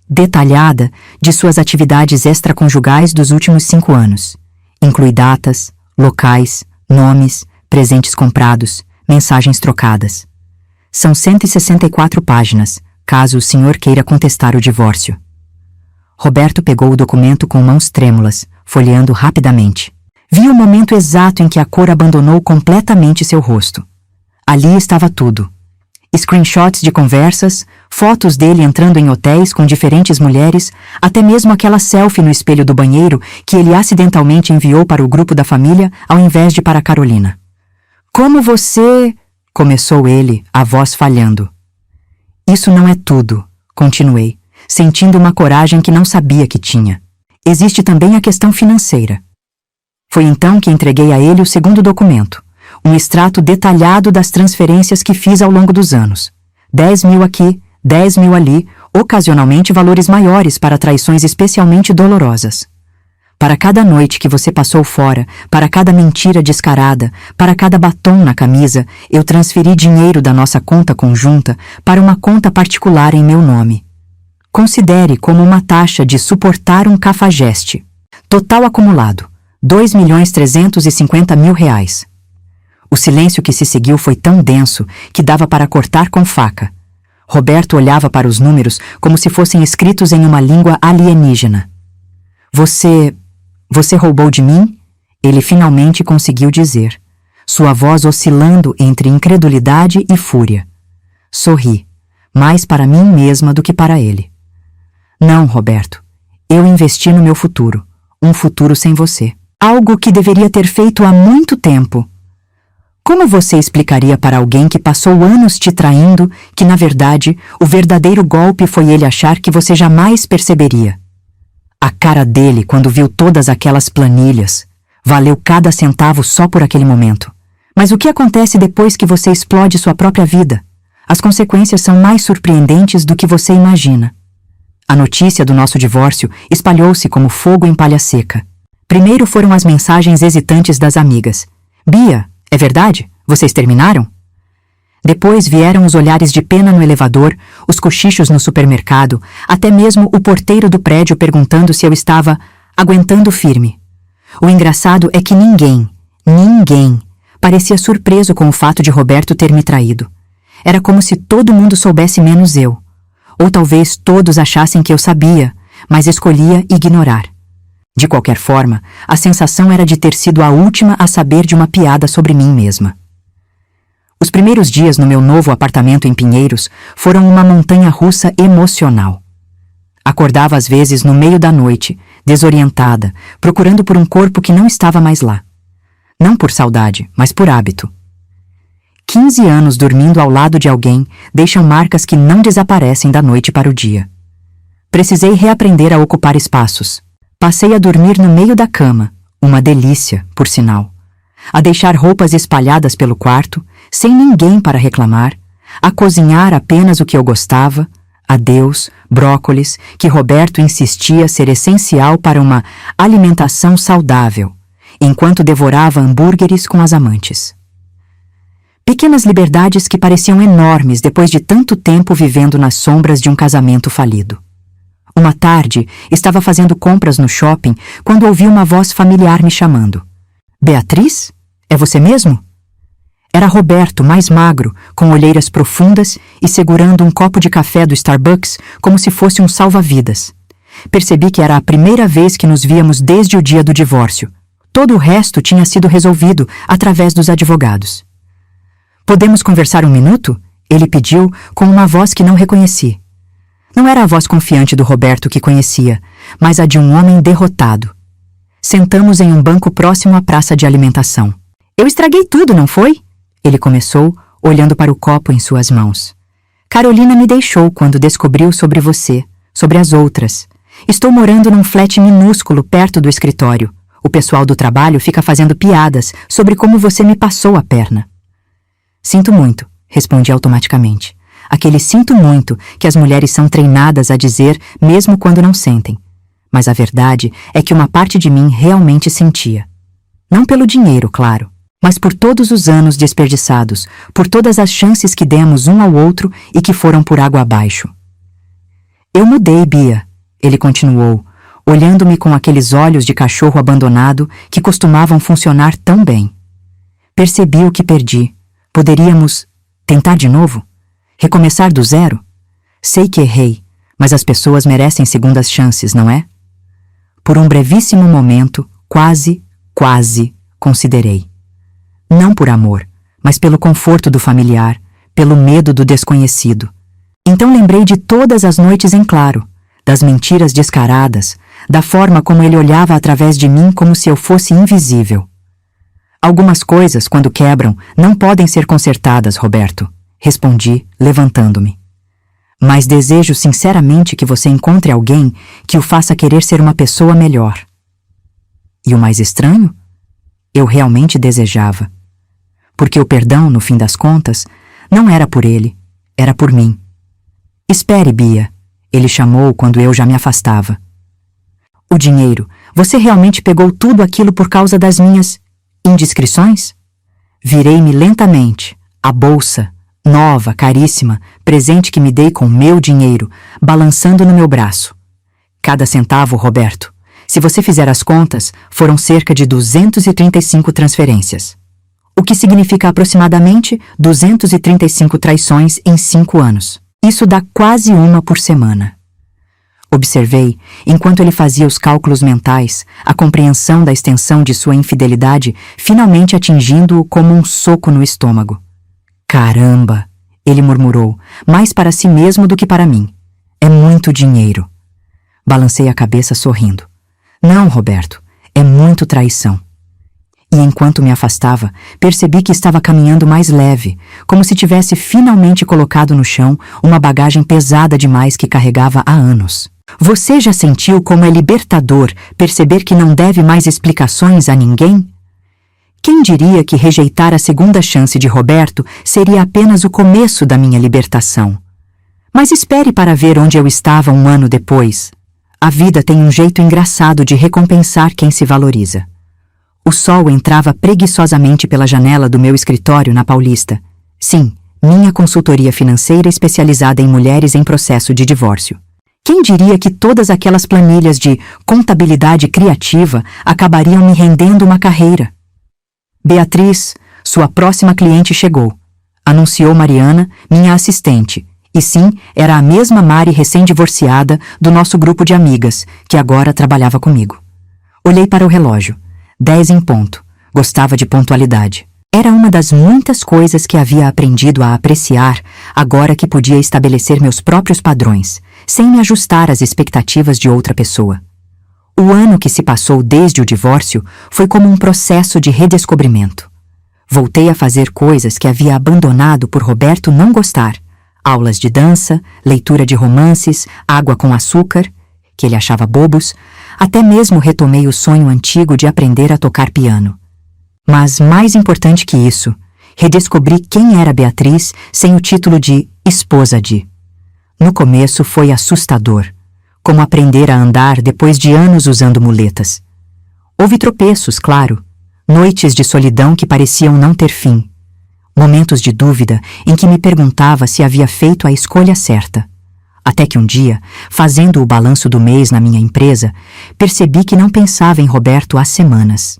detalhada de suas atividades extraconjugais dos últimos 5 anos. Inclui datas, locais, nomes, presentes comprados, mensagens trocadas. São 164 páginas, caso o senhor queira contestar o divórcio. Roberto pegou o documento com mãos trêmulas, folheando rapidamente. Vi o momento exato em que a cor abandonou completamente seu rosto. Ali estava tudo. Screenshots de conversas, fotos dele entrando em hotéis com diferentes mulheres, até mesmo aquela selfie no espelho do banheiro que ele acidentalmente enviou para o grupo da família ao invés de para Carolina. Como você... começou ele, a voz falhando. Isso não é tudo, continuei, sentindo uma coragem que não sabia que tinha. Existe também a questão financeira. Foi então que entreguei a ele o segundo documento. Um extrato detalhado das transferências que fiz ao longo dos anos. 10 mil aqui, 10 mil ali, ocasionalmente valores maiores para traições especialmente dolorosas. Para cada noite que você passou fora, para cada mentira descarada, para cada batom na camisa, eu transferi dinheiro da nossa conta conjunta para uma conta particular em meu nome. Considere como uma taxa de suportar um cafajeste. Total acumulado, R$2.350.000. O silêncio que se seguiu foi tão denso que dava para cortar com faca. Roberto olhava para os números como se fossem escritos em uma língua alienígena. Você roubou de mim? Ele finalmente conseguiu dizer, sua voz oscilando entre incredulidade e fúria. Sorri, mais para mim mesma do que para ele. Não, Roberto. Eu investi no meu futuro. Um futuro sem você. Algo que deveria ter feito há muito tempo. Como você explicaria para alguém que passou anos te traindo que, na verdade, o verdadeiro golpe foi ele achar que você jamais perceberia? A cara dele quando viu todas aquelas planilhas. Valeu cada centavo só por aquele momento. Mas o que acontece depois que você explode sua própria vida? As consequências são mais surpreendentes do que você imagina. A notícia do nosso divórcio espalhou-se como fogo em palha seca. Primeiro foram as mensagens hesitantes das amigas. Bia, é verdade? Vocês terminaram? Depois vieram os olhares de pena no elevador, os cochichos no supermercado, até mesmo o porteiro do prédio perguntando se eu estava aguentando firme. O engraçado é que ninguém parecia surpreso com o fato de Roberto ter me traído. Era como se todo mundo soubesse menos eu. Ou talvez todos achassem que eu sabia, mas escolhia ignorar. De qualquer forma, a sensação era de ter sido a última a saber de uma piada sobre mim mesma. Os primeiros dias no meu novo apartamento em Pinheiros foram uma montanha-russa emocional. Acordava às vezes no meio da noite, desorientada, procurando por um corpo que não estava mais lá. Não por saudade, mas por hábito. 15 anos dormindo ao lado de alguém deixam marcas que não desaparecem da noite para o dia. Precisei reaprender a ocupar espaços. Passei a dormir no meio da cama, uma delícia, por sinal. A deixar roupas espalhadas pelo quarto, sem ninguém para reclamar, a cozinhar apenas o que eu gostava, adeus, brócolis, que Roberto insistia ser essencial para uma alimentação saudável, enquanto devorava hambúrgueres com as amantes. Pequenas liberdades que pareciam enormes depois de tanto tempo vivendo nas sombras de um casamento falido. Uma tarde, estava fazendo compras no shopping quando ouvi uma voz familiar me chamando. Beatriz? É você mesmo? Era Roberto, mais magro, com olheiras profundas e segurando um copo de café do Starbucks como se fosse um salva-vidas. Percebi que era a primeira vez que nos víamos desde o dia do divórcio. Todo o resto tinha sido resolvido através dos advogados. Podemos conversar um minuto? Ele pediu com uma voz que não reconheci. Não era a voz confiante do Roberto que conhecia, mas a de um homem derrotado. Sentamos em um banco próximo à praça de alimentação. Eu estraguei tudo, não foi? Ele começou, olhando para o copo em suas mãos. Carolina me deixou quando descobriu sobre você. sobre as outras. Estou morando num flat minúsculo perto do escritório. O pessoal do trabalho fica fazendo piadas sobre como você me passou a perna. Sinto muito, respondi automaticamente. Aquele sinto muito que as mulheres são treinadas a dizer mesmo quando não sentem. Mas a verdade é que uma parte de mim realmente sentia. Não pelo dinheiro, claro, mas por todos os anos desperdiçados, por todas as chances que demos um ao outro e que foram por água abaixo. Eu mudei, Bia, ele continuou, olhando-me com aqueles olhos de cachorro abandonado que costumavam funcionar tão bem. Percebi o que perdi. Poderíamos tentar de novo? Recomeçar do zero? Sei que errei, mas as pessoas merecem segundas chances, não é? Por um brevíssimo momento, quase considerei. Não por amor, mas pelo conforto do familiar, pelo medo do desconhecido. Então lembrei de todas as noites em claro, das mentiras descaradas, da forma como ele olhava através de mim como se eu fosse invisível. Algumas coisas, quando quebram, não podem ser consertadas, Roberto, respondi, levantando-me. Mas desejo sinceramente que você encontre alguém que o faça querer ser uma pessoa melhor. E o mais estranho? Eu realmente desejava. Porque o perdão, no fim das contas, não era por ele, era por mim. Espere, Bia, ele chamou quando eu já me afastava. O dinheiro, você realmente pegou tudo aquilo por causa das minhas indiscrições? Virei-me lentamente, a bolsa, nova, caríssima, presente que me dei com meu dinheiro, balançando no meu braço. Cada centavo, Roberto. Se você fizer as contas, foram cerca de 235 transferências. O que significa aproximadamente 235 traições em 5 anos. Isso dá quase uma por semana. Observei, enquanto ele fazia os cálculos mentais, a compreensão da extensão de sua infidelidade finalmente atingindo-o como um soco no estômago. Caramba! Ele murmurou, mais para si mesmo do que para mim. É muito dinheiro. Balancei a cabeça sorrindo. Não, Roberto, é muito traição. E enquanto me afastava, percebi que estava caminhando mais leve, como se tivesse finalmente colocado no chão uma bagagem pesada demais que carregava há anos. Você já sentiu como é libertador perceber que não deve mais explicações a ninguém? Quem diria que rejeitar a segunda chance de Roberto seria apenas o começo da minha libertação? Mas espere para ver onde eu estava um ano depois. A vida tem um jeito engraçado de recompensar quem se valoriza. O sol entrava preguiçosamente pela janela do meu escritório na Paulista. Sim, minha consultoria financeira especializada em mulheres em processo de divórcio. Quem diria que todas aquelas planilhas de contabilidade criativa acabariam me rendendo uma carreira? Beatriz, sua próxima cliente chegou, anunciou Mariana, minha assistente, e sim, era a mesma Mari recém-divorciada do nosso grupo de amigas, que agora trabalhava comigo. Olhei para o relógio. 10 em ponto. Gostava de pontualidade. Era uma das muitas coisas que havia aprendido a apreciar agora que podia estabelecer meus próprios padrões, sem me ajustar às expectativas de outra pessoa. O ano que se passou desde o divórcio foi como um processo de redescobrimento. Voltei a fazer coisas que havia abandonado por Roberto não gostar. Aulas de dança, leitura de romances, água com açúcar, que ele achava bobos, até mesmo retomei o sonho antigo de aprender a tocar piano. Mas, mais importante que isso, redescobri quem era Beatriz sem o título de esposa de. No começo foi assustador, como aprender a andar depois de anos usando muletas. Houve tropeços, claro, noites de solidão que pareciam não ter fim. Momentos de dúvida em que me perguntava se havia feito a escolha certa. Até que um dia, fazendo o balanço do mês na minha empresa, percebi que não pensava em Roberto há semanas.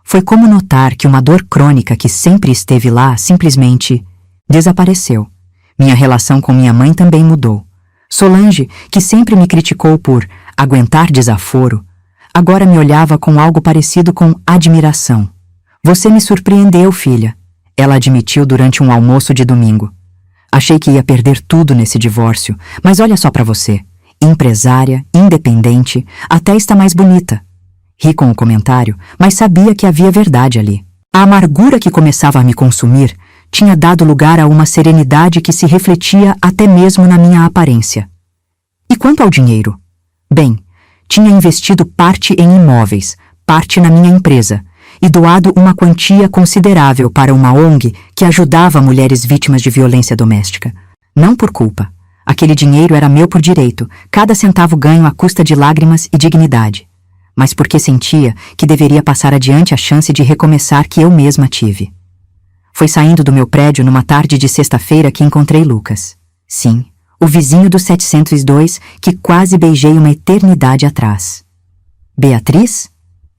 Foi como notar que uma dor crônica que sempre esteve lá simplesmente desapareceu. Minha relação com minha mãe também mudou. Solange, que sempre me criticou por aguentar desaforo, agora me olhava com algo parecido com admiração. Você me surpreendeu, filha, ela admitiu durante um almoço de domingo. Achei que ia perder tudo nesse divórcio, mas olha só pra você. Empresária, independente, até está mais bonita. Ri com o comentário, mas sabia que havia verdade ali. A amargura que começava a me consumir tinha dado lugar a uma serenidade que se refletia até mesmo na minha aparência. E quanto ao dinheiro? Bem, tinha investido parte em imóveis, parte na minha empresa, e doado uma quantia considerável para uma ONG que ajudava mulheres vítimas de violência doméstica. Não por culpa. Aquele dinheiro era meu por direito, cada centavo ganho à custa de lágrimas e dignidade. Mas porque sentia que deveria passar adiante a chance de recomeçar que eu mesma tive. Foi saindo do meu prédio numa tarde de sexta-feira que encontrei Lucas. Sim, o vizinho do 702 que quase beijei uma eternidade atrás. Beatriz?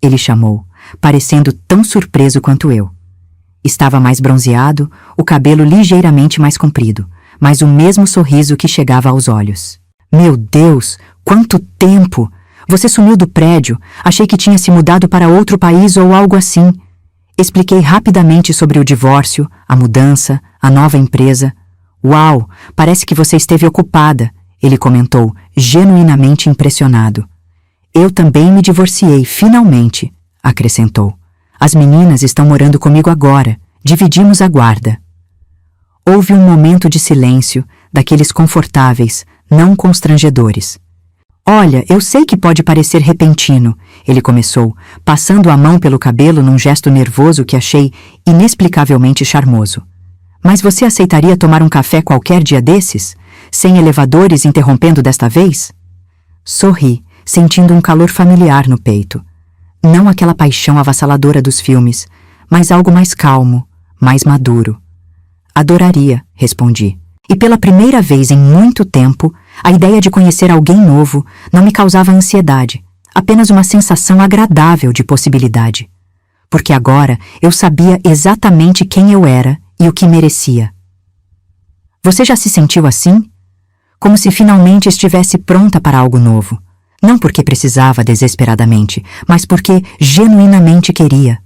Ele chamou, parecendo tão surpreso quanto eu. Estava mais bronzeado, o cabelo ligeiramente mais comprido, mas o mesmo sorriso que chegava aos olhos. Meu Deus, quanto tempo! Você sumiu do prédio, achei que tinha se mudado para outro país ou algo assim. Expliquei rapidamente sobre o divórcio, a mudança, a nova empresa. Uau, parece que você esteve ocupada, ele comentou, genuinamente impressionado. Eu também me divorciei, finalmente, acrescentou. As meninas estão morando comigo agora, dividimos a guarda. Houve um momento de silêncio, daqueles confortáveis, não constrangedores. Olha, eu sei que pode parecer repentino, ele começou, passando a mão pelo cabelo num gesto nervoso que achei inexplicavelmente charmoso. Mas você aceitaria tomar um café qualquer dia desses? Sem elevadores interrompendo desta vez? Sorri, sentindo um calor familiar no peito. Não aquela paixão avassaladora dos filmes, mas algo mais calmo, mais maduro. Adoraria, respondi. E pela primeira vez em muito tempo, a ideia de conhecer alguém novo não me causava ansiedade, apenas uma sensação agradável de possibilidade. Porque agora eu sabia exatamente quem eu era e o que merecia. Você já se sentiu assim? Como se finalmente estivesse pronta para algo novo. Não porque precisava desesperadamente, mas porque genuinamente queria.